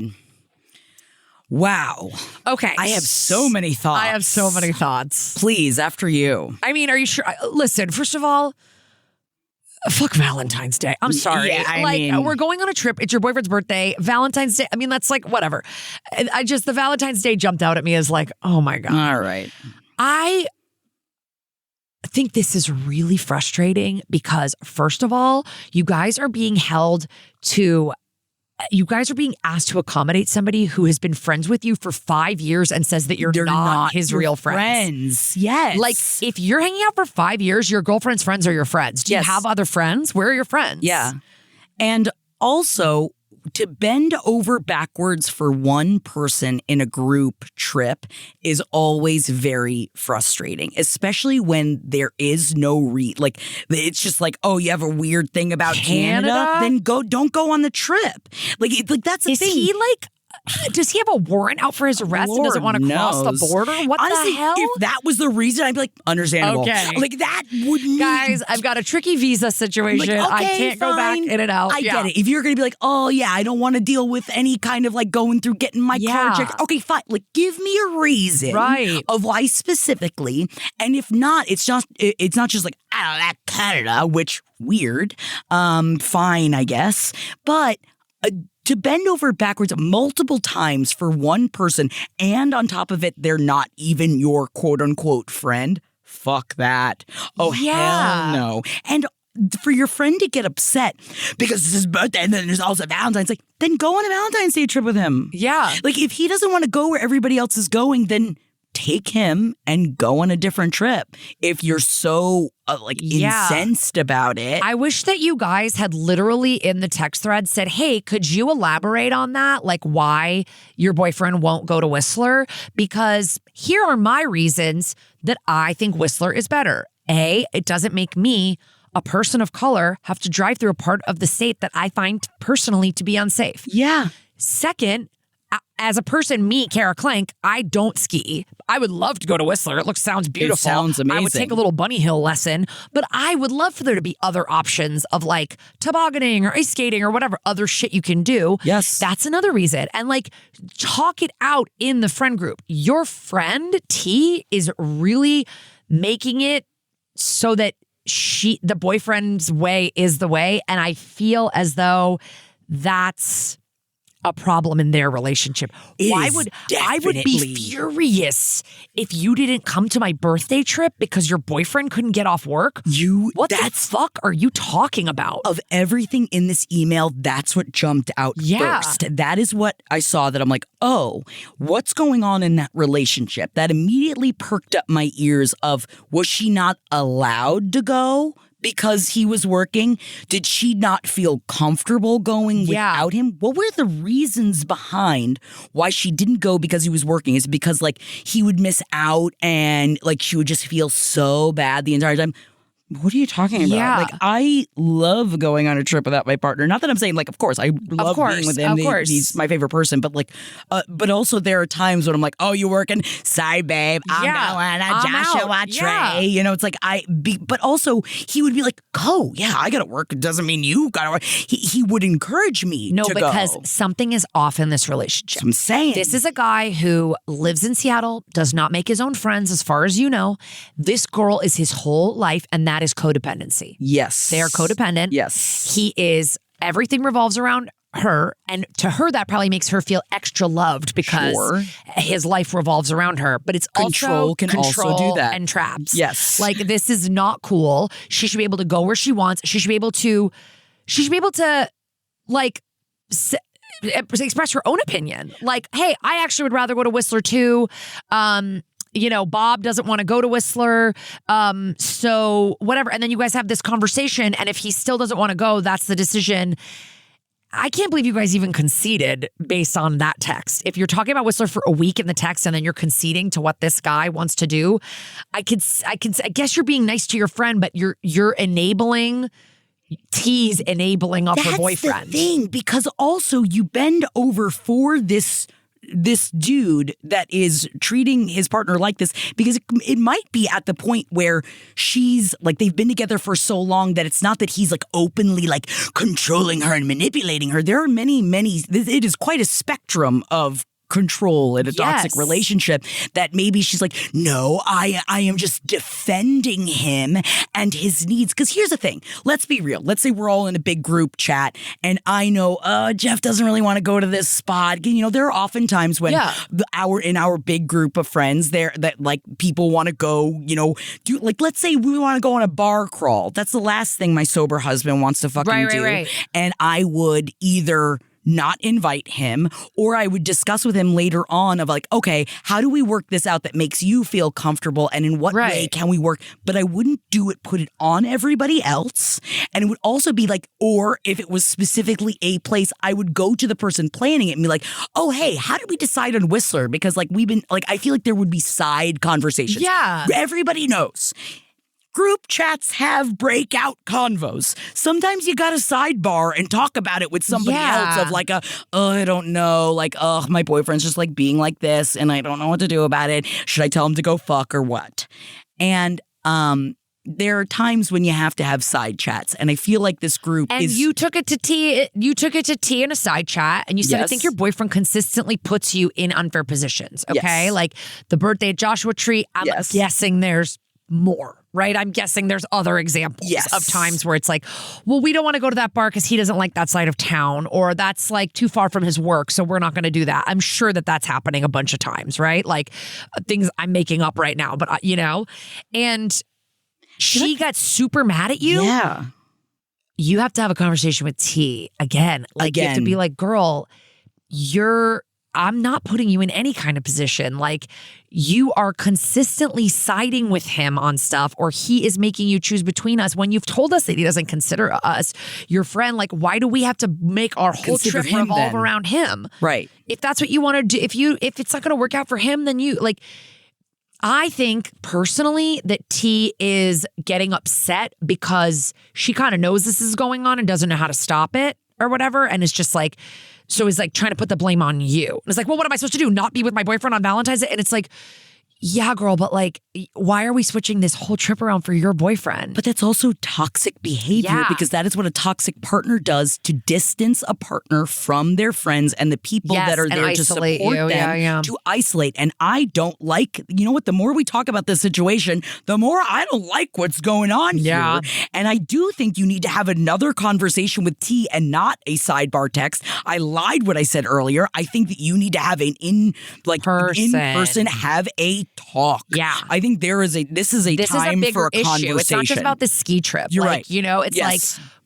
Wow. Okay. I have so many thoughts. I have so many thoughts. Please, after you. I mean, are you sure? Listen, first of all, fuck Valentine's Day. I'm sorry. Yeah, I mean, we're going on a trip. It's your boyfriend's birthday. Valentine's Day. I mean, that's like, whatever. The Valentine's Day jumped out at me as like, oh my God. All right. I think this is really frustrating because, first of all, you guys are being asked to accommodate somebody who has been friends with you for 5 years and says that they're not his real friends. Yes. Like, if you're hanging out for 5 years, your girlfriend's friends are your friends. Do you have other friends? Where are your friends? Yeah. And also, to bend over backwards for one person in a group trip is always very frustrating, especially when there is no it's just like, oh, you have a weird thing about Canada? Then don't go on the trip. Like that's the thing. Is he does he have a warrant out for his arrest and doesn't want to cross the border? What Honestly, the hell? If that was the reason, I'd be like, understandable. Okay. Like that wouldn't. Guys, I've got a tricky visa situation. I can't go back in and out. I get it. If you're going to be like, oh yeah, I don't want to deal with any kind of going through getting my car checked. Okay, fine. Like, give me a reason of why specifically. And if not, it's not just like, I don't like Canada, which weird. Fine, I guess. But to bend over backwards multiple times for one person, and on top of it, they're not even your quote unquote friend. Fuck that. Oh, hell no. And for your friend to get upset because it's his birthday and then there's also Valentine's, then go on a Valentine's Day trip with him. Yeah. Like, if he doesn't want to go where everybody else is going, then take him and go on a different trip. If you're so incensed about it. I wish that you guys had literally in the text thread said, hey, could you elaborate on that? Like, why your boyfriend won't go to Whistler? Because here are my reasons that I think Whistler is better. A, it doesn't make me, a person of color, have to drive through a part of the state that I find personally to be unsafe. Yeah. Second, as a person, me, Kara Clank, I don't ski. I would love to go to Whistler. It sounds beautiful. It sounds amazing. I would take a little bunny hill lesson, but I would love for there to be other options of tobogganing or ice skating or whatever other shit you can do. Yes. That's another reason. And talk it out in the friend group. Your friend, T, is really making it so that the boyfriend's way is the way. And I feel as though that's a problem in their relationship. I would be furious if you didn't come to my birthday trip because your boyfriend couldn't get off work. What the fuck are you talking about? Of everything in this email, that's what jumped out first. That is what I saw that I'm like, oh, what's going on in that relationship? That immediately perked up my ears of, was she not allowed to go because he was working? Did she not feel comfortable going without him? What were the reasons behind why she didn't go because he was working? Is it because he would miss out and she would just feel so bad the entire time? What are you talking about? Yeah. I love going on a trip without my partner. Not that I'm saying, of course, I love being with him. He's my favorite person. But, but also there are times when I'm like, oh, you working? Sorry, babe. I'm going to Joshua Trey. You know, it's but also he would be like, go. Yeah, I got to work. It doesn't mean you got to work. He would encourage me to go. Because something is off in this relationship. That's what I'm saying. This is a guy who lives in Seattle, does not make his own friends, as far as you know. This girl is his whole life, and that is codependency. Yes. They are codependent. Yes. Everything revolves around her, and to her that probably makes her feel extra loved because his life revolves around her. But it's control can also do that. And traps. Yes. This is not cool. She should be able to go where she wants. She should be able to express her own opinion. Hey, I actually would rather go to Whistler too. Bob doesn't want to go to Whistler. So whatever. And then you guys have this conversation. And if he still doesn't want to go, that's the decision. I can't believe you guys even conceded based on that text. If you're talking about Whistler for a week in the text and then you're conceding to what this guy wants to do, I guess you're being nice to your friend, but you're enabling T's enabling of her boyfriend. That's the thing, because also you bend over for this dude that is treating his partner like this, because it might be at the point where she's they've been together for so long that it's not that he's openly controlling her and manipulating her. There are many, it is quite a spectrum of control in a toxic relationship, that maybe she's like, no, I am just defending him and his needs. Because here's the thing. Let's be real. Let's say we're all in a big group chat and I know Geoff doesn't really want to go to this spot. You know, there are often times when in our big group of friends there that like people want to go, you know, do like, let's say we want to go on a bar crawl. That's the last thing my sober husband wants to fucking do. Right. And I would either not invite him, or I would discuss with him later on of like, okay, how do we work this out that makes you feel comfortable, and in what way can we work? But I wouldn't put it on everybody else. And it would also be like, or if it was specifically a place, I would go to the person planning it and be like, oh, hey, how did we decide on Whistler? Because like we've been like, I feel like there would be side conversations. Yeah. Everybody knows. Group chats have breakout convos. Sometimes you got to sidebar and talk about it with somebody else of like I don't know, like, my boyfriend's just like being like this and I don't know what to do about it. Should I tell him to go fuck or what? And there are times when you have to have side chats, and I feel like this group and you took it to T. You took it to T in a side chat, and you said, I think your boyfriend consistently puts you in unfair positions. Okay, like the birthday at Joshua Tree. I'm guessing there's more. Right? I'm guessing there's other examples of times where it's like, well, we don't want to go to that bar because he doesn't like that side of town, or that's like too far from his work, so we're not going to do that. I'm sure that that's happening a bunch of times, right? Like things I'm making up right now, but you know, and she got super mad at you. Yeah. You have to have a conversation with T again. Like you have to be like, girl, I'm not putting you in any kind of position. Like you are consistently siding with him on stuff, or he is making you choose between us when you've told us that he doesn't consider us your friend. Like, why do we have to make our whole trip revolve around him? Right. If that's what you want to do, if it's not going to work out for him, then I think personally that T is getting upset because she kind of knows this is going on and doesn't know how to stop it or whatever. And it's just like, so he's like trying to put the blame on you. And it's like, well, what am I supposed to do? Not be with my boyfriend on Valentine's Day? And it's like, yeah, girl, but like, why are we switching this whole trip around for your boyfriend? But that's also toxic behavior because that is what a toxic partner does, to distance a partner from their friends and the people that are there to support them, to isolate. And I don't like, you know what, the more we talk about this situation, the more I don't like what's going on here. And I do think you need to have another conversation with T and not a sidebar text. I lied what I said earlier. I think that you need to have an in-person, have a talk. Yeah. I think this is a time for a conversation. It's not just about the ski trip. You're right. You know, it's like,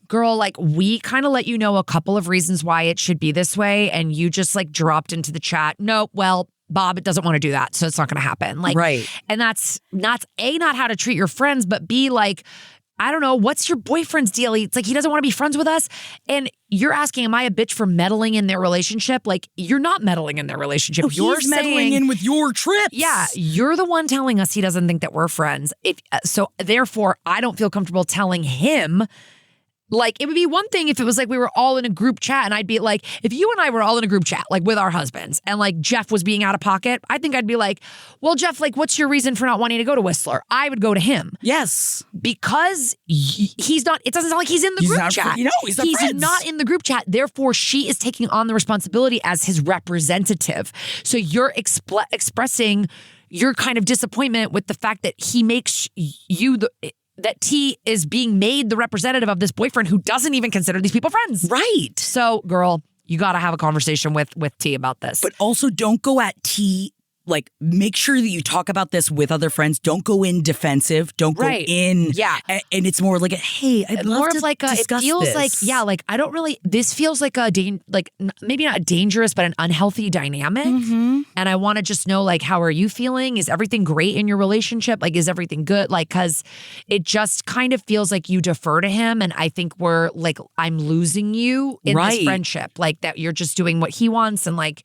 girl, like we kind of let you know a couple of reasons why it should be this way, and you just like dropped into the chat, no, well, Bob doesn't want to do that, so it's not going to happen. Like, right. And that's not how to treat your friends, but B, like, I don't know, what's your boyfriend's deal? It's like, he doesn't want to be friends with us. And you're asking, am I a bitch for meddling in their relationship? Like, you're not meddling in their relationship. No, you're he's meddling in with your trips. Yeah, you're the one telling us he doesn't think that we're friends. So therefore, I don't feel comfortable telling him. Like, it would be one thing if it was like we were all in a group chat, and I'd be like, if you and I were all in a group chat, like with our husbands, and like Geoff was being out of pocket, I think I'd be like, well, Geoff, like, what's your reason for not wanting to go to Whistler? I would go to him. Yes. Because he's not, it doesn't sound like he's in the group chat. He's not in the group chat. Therefore, she is taking on the responsibility as his representative. So you're expressing your kind of disappointment with the fact that he makes you that T is being made the representative of this boyfriend who doesn't even consider these people friends. Right. So, girl, you got to have a conversation with T about this. But also don't go at T. Like, make sure that you talk about this with other friends. Don't go in defensive. Don't go in. Yeah. And it's more like, hey, I'd love to discuss it feels this. like, like, I don't really, this feels like maybe not dangerous, but an unhealthy dynamic. Mm-hmm. And I want to just know, like, how are you feeling? Is everything great in your relationship? Like, is everything good? Like, because it just kind of feels like you defer to him. And I think I'm losing you in this friendship. Like, that you're just doing what he wants. And like,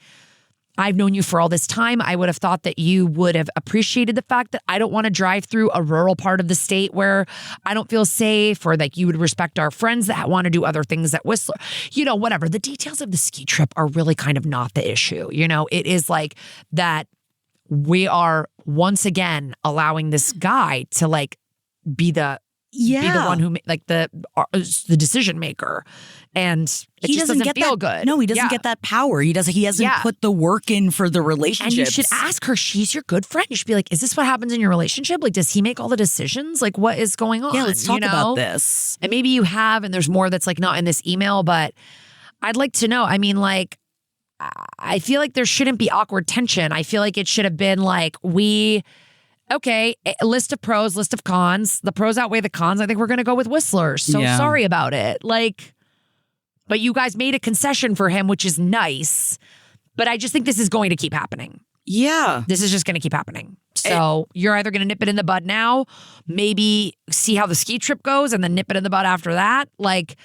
I've known you for all this time. I would have thought that you would have appreciated the fact that I don't want to drive through a rural part of the state where I don't feel safe, or like you would respect our friends that want to do other things at Whistler. You know, whatever. The details of the ski trip are really kind of not the issue. You know, it is like that we are once again allowing this guy to like be the be the one who like the decision maker, and it he just doesn't doesn't get feel that, good. No, he doesn't get that power. He hasn't put the work in for the relationship. And you should ask her. She's your good friend. You should be like, is this what happens in your relationship? Like, does he make all the decisions? Like, what is going on? Yeah, let's talk about this. And maybe you have, and there's more that's like not in this email, but I'd like to know. I mean, like, I feel like there shouldn't be awkward tension. I feel like it should have been like, okay, a list of pros, list of cons. The pros outweigh the cons. I think we're going to go with Whistler. So sorry about it. Like, but you guys made a concession for him, which is nice. But I just think this is going to keep happening. Yeah. This is just going to keep happening. So you're either going to nip it in the bud now, maybe see how the ski trip goes, and then nip it in the bud after that. Like,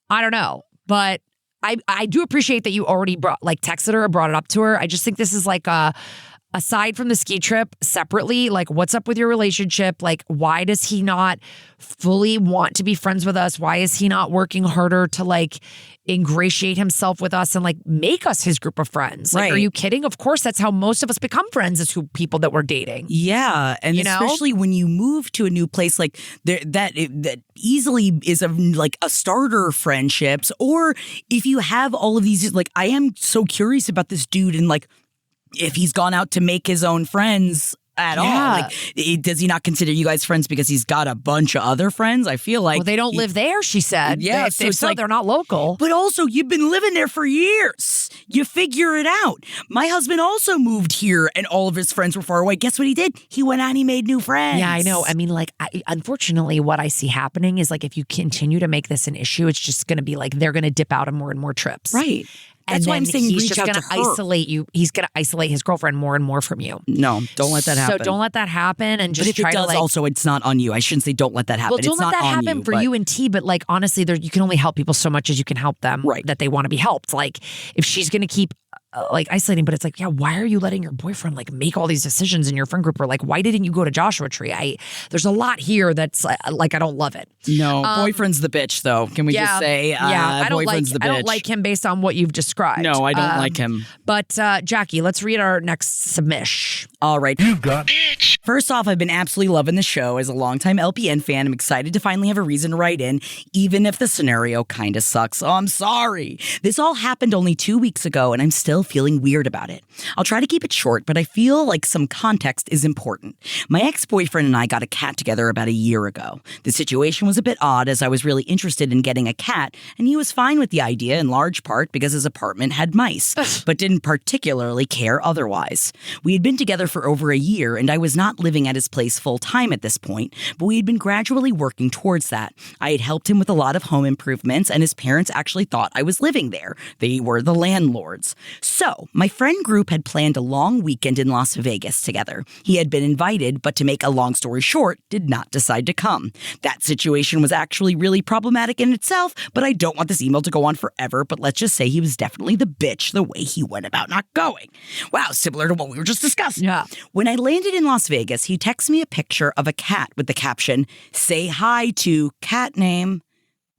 I don't know. But I do appreciate that you already texted her or brought it up to her. I just think this is like aside from the ski trip, separately, like, what's up with your relationship? Like, why does he not fully want to be friends with us? Why is he not working harder to like ingratiate himself with us and like make us his group of friends? Like, are you kidding? Of course, that's how most of us become friends, is people that we're dating. Yeah, and especially when you move to a new place, like that easily is a starter friendships. Or if you have all of these, like, I am so curious about this dude and like, if he's gone out to make his own friends at all. Like, does he not consider you guys friends because he's got a bunch of other friends? I feel like... Well, they don't live there, she said. Yeah, so they're not local. But also, you've been living there for years. You figure it out. My husband also moved here and all of his friends were far away. Guess what he did? He went out and he made new friends. Yeah, I know. I mean, like, unfortunately, what I see happening is like, if you continue to make this an issue, it's just going to be like, they're going to dip out on more and more trips. Right. That's why I'm saying he's reach out just going to isolate you. He's going to isolate his girlfriend more and more from you. No, don't let that happen. So don't let that happen, and just but if try it does, to also, it's not on you. I shouldn't say don't let that happen. Well, don't let that happen for you and T. But like, honestly, you can only help people so much as you can help them. Right. That they want to be helped. Like, if she's going to keep like isolating, but it's like, yeah, why are you letting your boyfriend like make all these decisions in your friend group? Or like, why didn't you go to Joshua Tree? There's a lot here that's like, I don't love it. No, boyfriend's the bitch, though. Can we just say, I don't boyfriend's the bitch? I don't like him based on what you've described. No, I don't like him. But Jackie, let's read our next submission. All right. You've got bitch. First off, I've been absolutely loving the show. As a longtime LPN fan, I'm excited to finally have a reason to write in, even if the scenario kind of sucks. Oh, I'm sorry. This all happened only 2 weeks ago, and I'm still feeling weird about it. I'll try to keep it short, but I feel like some context is important. My ex-boyfriend and I got a cat together about a year ago. The situation was a bit odd, as I was really interested in getting a cat, and he was fine with the idea in large part because his apartment had mice, but didn't particularly care otherwise. We had been together for over a year, and I was not living at his place full-time at this point, but we had been gradually working towards that. I had helped him with a lot of home improvements, and his parents actually thought I was living there. They were the landlords. So, my friend group had planned a long weekend in Las Vegas together. He had been invited, but to make a long story short, did not decide to come. That situation was actually really problematic in itself, but I don't want this email to go on forever, but let's just say he was definitely the bitch the way he went about not going. Wow, similar to what we were just discussing. Yeah. When I landed in Las Vegas, he texted me a picture of a cat with the caption, "Say hi to cat name."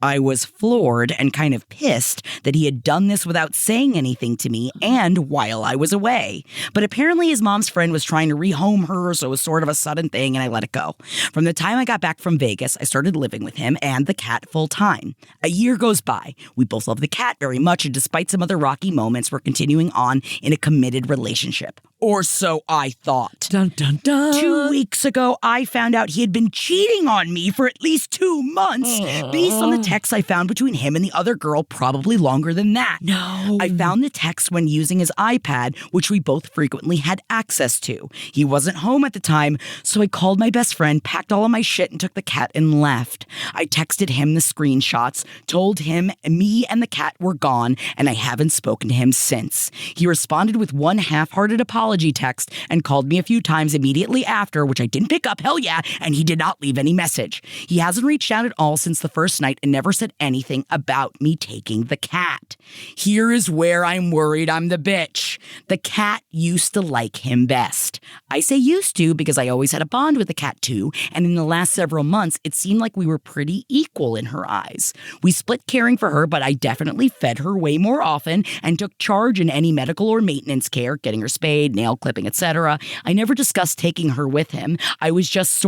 I was floored and kind of pissed that he had done this without saying anything to me and while I was away. But apparently his mom's friend was trying to rehome her, so it was sort of a sudden thing and I let it go. From the time I got back from Vegas, I started living with him and the cat full time. A year goes by. We both love the cat very much, and despite some other rocky moments, we're continuing on in a committed relationship. Or so I thought. Dun, dun, dun. 2 weeks ago, I found out he had been cheating on me for at least 2 months, based on the texts I found between him and the other girl, probably longer than that. No. I found the text when using his iPad, which we both frequently had access to. He wasn't home at the time, so I called my best friend, packed all of my shit, and took the cat and left. I texted him the screenshots, told him me and the cat were gone, and I haven't spoken to him since. He responded with one half-hearted apology text and called me a few times immediately after, which I didn't pick up, hell yeah, and he did not leave any message. He hasn't reached out at all since the first night and never said anything about me taking the cat. Here is where I'm worried I'm the bitch. The cat used to like him best. I say used to because I always had a bond with the cat too, and in the last several months, it seemed like we were pretty equal in her eyes. We split caring for her, but I definitely fed her way more often and took charge in any medical or maintenance care, getting her spayed, nail clipping, etc. I never discussed taking her with him. I was just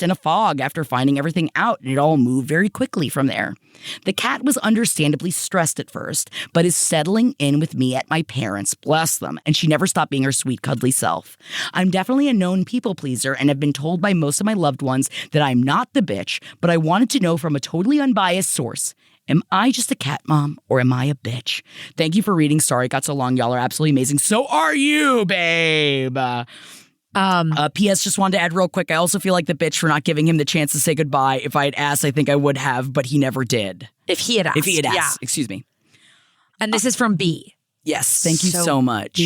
in a fog after finding everything out, and it all moved very quickly from there. The cat was understandably stressed at first, but is settling in with me at my parents', bless them, and she never stopped being her sweet, cuddly self. I'm definitely a known people pleaser and have been told by most of my loved ones that I'm not the bitch, but I wanted to know from a totally unbiased source. Am I just a cat mom or am I a bitch? Thank you for reading. Sorry it got so long. Y'all are absolutely amazing. So are you, babe. P.S. just wanted to add real quick. I also feel like the bitch for not giving him the chance to say goodbye. If I had asked, I think I would have, but he never did. If he had asked. Yeah. Excuse me. And this is from B. Yes. Thank you so much.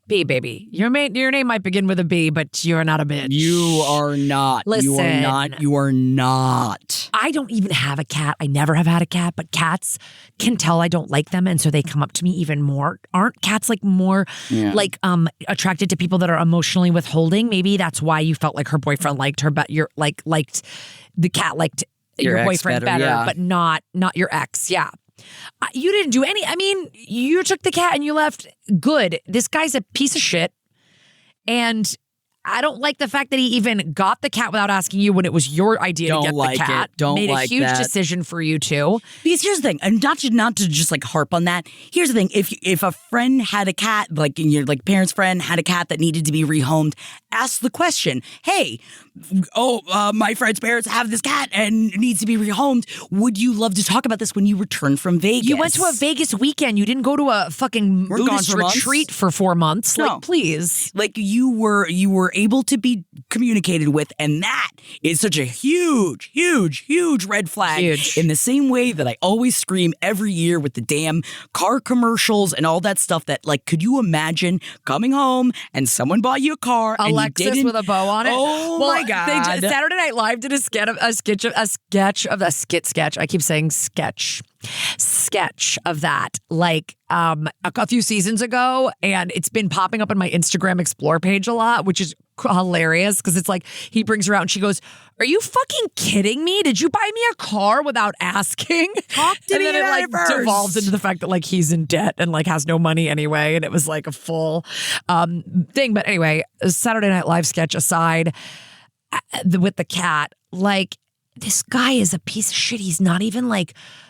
B, baby. Your name might begin with a B, but you're not a bitch. You are not. Listen. You are not. I don't even have a cat. I never have had a cat, but cats can tell I don't like them, and so they come up to me even more. Aren't cats more attracted to people that are emotionally withholding? Maybe that's why you felt like her boyfriend liked her, but liked the cat liked your boyfriend better, but not your ex. Yeah. You didn't do any. I mean, you took the cat and you left. Good. This guy's a piece of shit. And I don't like the fact that he even got the cat without asking you when it was your idea to get the cat. Made a huge decision for you too. Because here's the thing, and not to just harp on that. Here's the thing: if a friend had a cat, your parents' friend had a cat that needed to be rehomed, ask the question. Hey, my friend's parents have this cat and it needs to be rehomed. Would you love to talk about this when you return from Vegas? You went to a Vegas weekend. You didn't go to a fucking Buddhist retreat for 4 months. No. Please. You were able to be communicated with, and that is such a huge red flag. In the same way that I always scream every year with the damn car commercials and all that stuff that, could you imagine coming home and someone bought you a car Alexis and you didn't, with a bow on it? Oh my God. Saturday Night Live did a sketch of that a few seasons ago, and it's been popping up in my Instagram Explore page a lot, which is hilarious because it's he brings her out and she goes, "Are you fucking kidding me? Did you buy me a car without asking?" Talk to me about it first. Devolves into the fact that he's in debt and has no money anyway, and it was a full thing. But anyway, Saturday Night Live sketch aside, with the cat, this guy is a piece of shit. He's not even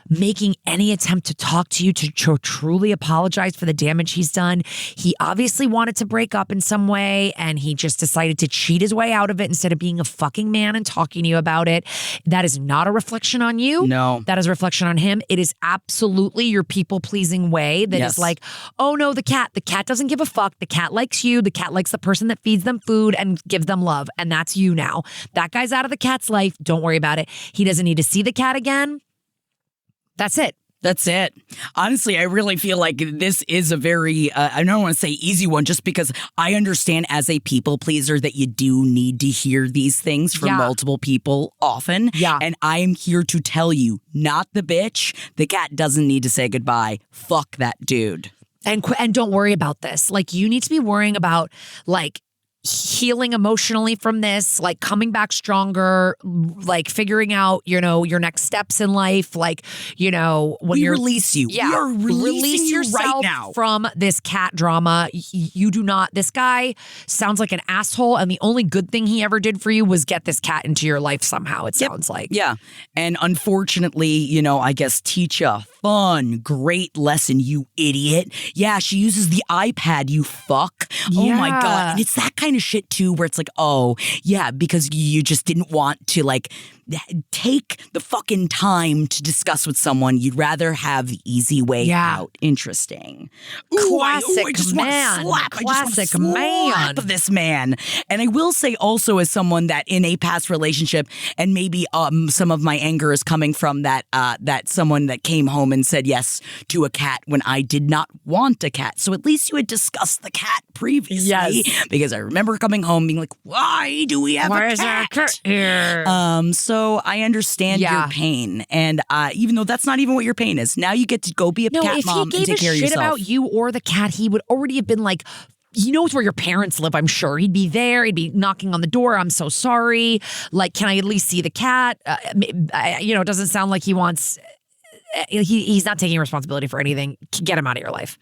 making any attempt to talk to you to truly apologize for the damage he's done. He obviously wanted to break up in some way, and he just decided to cheat his way out of it instead of being a fucking man and talking to you about it. That is not a reflection on you. No. That is a reflection on him. It is absolutely your people-pleasing way that is oh no, the cat doesn't give a fuck. The cat likes you. The cat likes the person that feeds them food and gives them love, and that's you now. That guy's out of the cat's life. Don't worry about it. He doesn't need to see the cat again. That's it. That's it. Honestly, I really feel like this is a very, I don't want to say easy one, just because I understand as a people pleaser that you do need to hear these things from multiple people often. Yeah. And I am here to tell you, not the bitch. The cat doesn't need to say goodbye. Fuck that dude. And don't worry about this. You need to be worrying about, healing emotionally from this, coming back stronger, figuring out, your next steps in life, when we release you. Yeah, we are releasing you yourself right now from this cat drama. You do not. This guy sounds like an asshole, and the only good thing he ever did for you was get this cat into your life somehow. It sounds like. Yeah, and unfortunately, I guess teach a fun, great lesson, you idiot. Yeah, she uses the iPad, you fuck. Yeah. Oh my God, and it's that kind of shit too, where it's because you just didn't want to take the fucking time to discuss with someone. You'd rather have the easy way out. Interesting. Classic I just man. Want to slap. Classic I just want to slap this man. And I will say also, as someone that in a past relationship, and maybe some of my anger is coming from that someone that came home and said yes to a cat when I did not want a cat. So at least you had discussed the cat previously. Yes. Because I remember coming home being like, why do we have a cat? Why is there a cat here? So also, I understand your pain. And even though that's not even what your pain is, now you get to go be a cat mom and take care of yourself. If he gave a shit about you or the cat, he would already have been like, he knows where your parents live, I'm sure. He'd be there. He'd be knocking on the door. I'm so sorry. Like, can I at least see the cat? It doesn't sound like he wants... He's not taking responsibility for anything. Get him out of your life.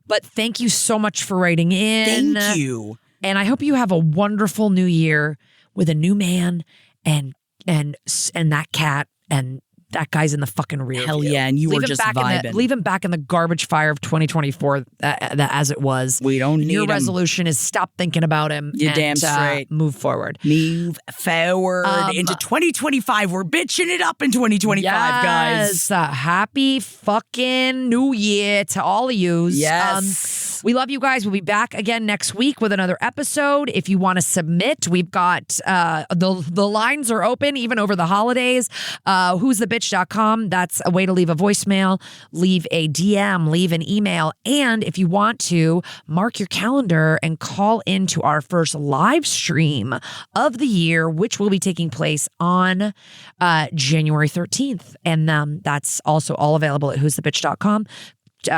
But thank you so much for writing in. Thank you. And I hope you have a wonderful new year with a new man and that cat and that guy's in the fucking rear Hell view. yeah, and you were just vibing. Leave him back in the garbage fire of 2024 as it was. We don't need Your him. resolution is stop thinking about him. You're damn and, straight. Move forward. Move forward into 2025. We're bitching it up in 2025, guys. Happy fucking New Year to all of yous. Yes. We love you guys. We'll be back again next week with another episode. If you want to submit, we've got the lines are open even over the holidays. Who'sthebitch.com. That's a way to leave a voicemail, leave a DM, leave an email. And if you want to, mark your calendar and call into our first live stream of the year, which will be taking place on January 13th. And that's also all available at who'sthebitch.com.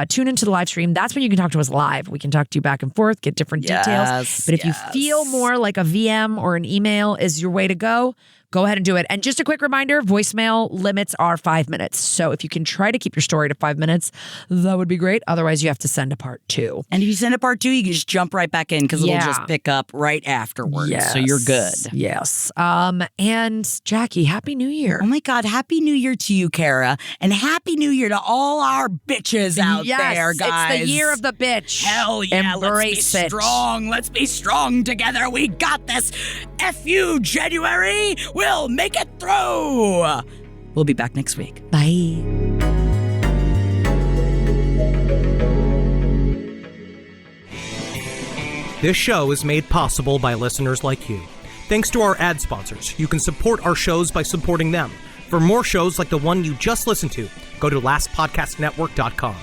Tune into the live stream. That's when you can talk to us live. We can talk to you back and forth, get different details. But if you feel more like a VM or an email is your way to go ahead and do it. And just a quick reminder, voicemail limits are 5 minutes. So if you can try to keep your story to 5 minutes, that would be great. Otherwise, you have to send a part 2. And if you send a part 2, you can just jump right back in because it'll just pick up right afterwards. Yes. So you're good. Yes. And Jackie, Happy New Year. Oh my God. Happy New Year to you, Kara. And Happy New Year to all our bitches out there, guys. It's the year of the bitch. Hell yeah. Embrace let's be strong. Let's be strong together. We got this. F you, January. We'll make it through. We'll be back next week. Bye. This show is made possible by listeners like you. Thanks to our ad sponsors, you can support our shows by supporting them. For more shows like the one you just listened to, go to lastpodcastnetwork.com.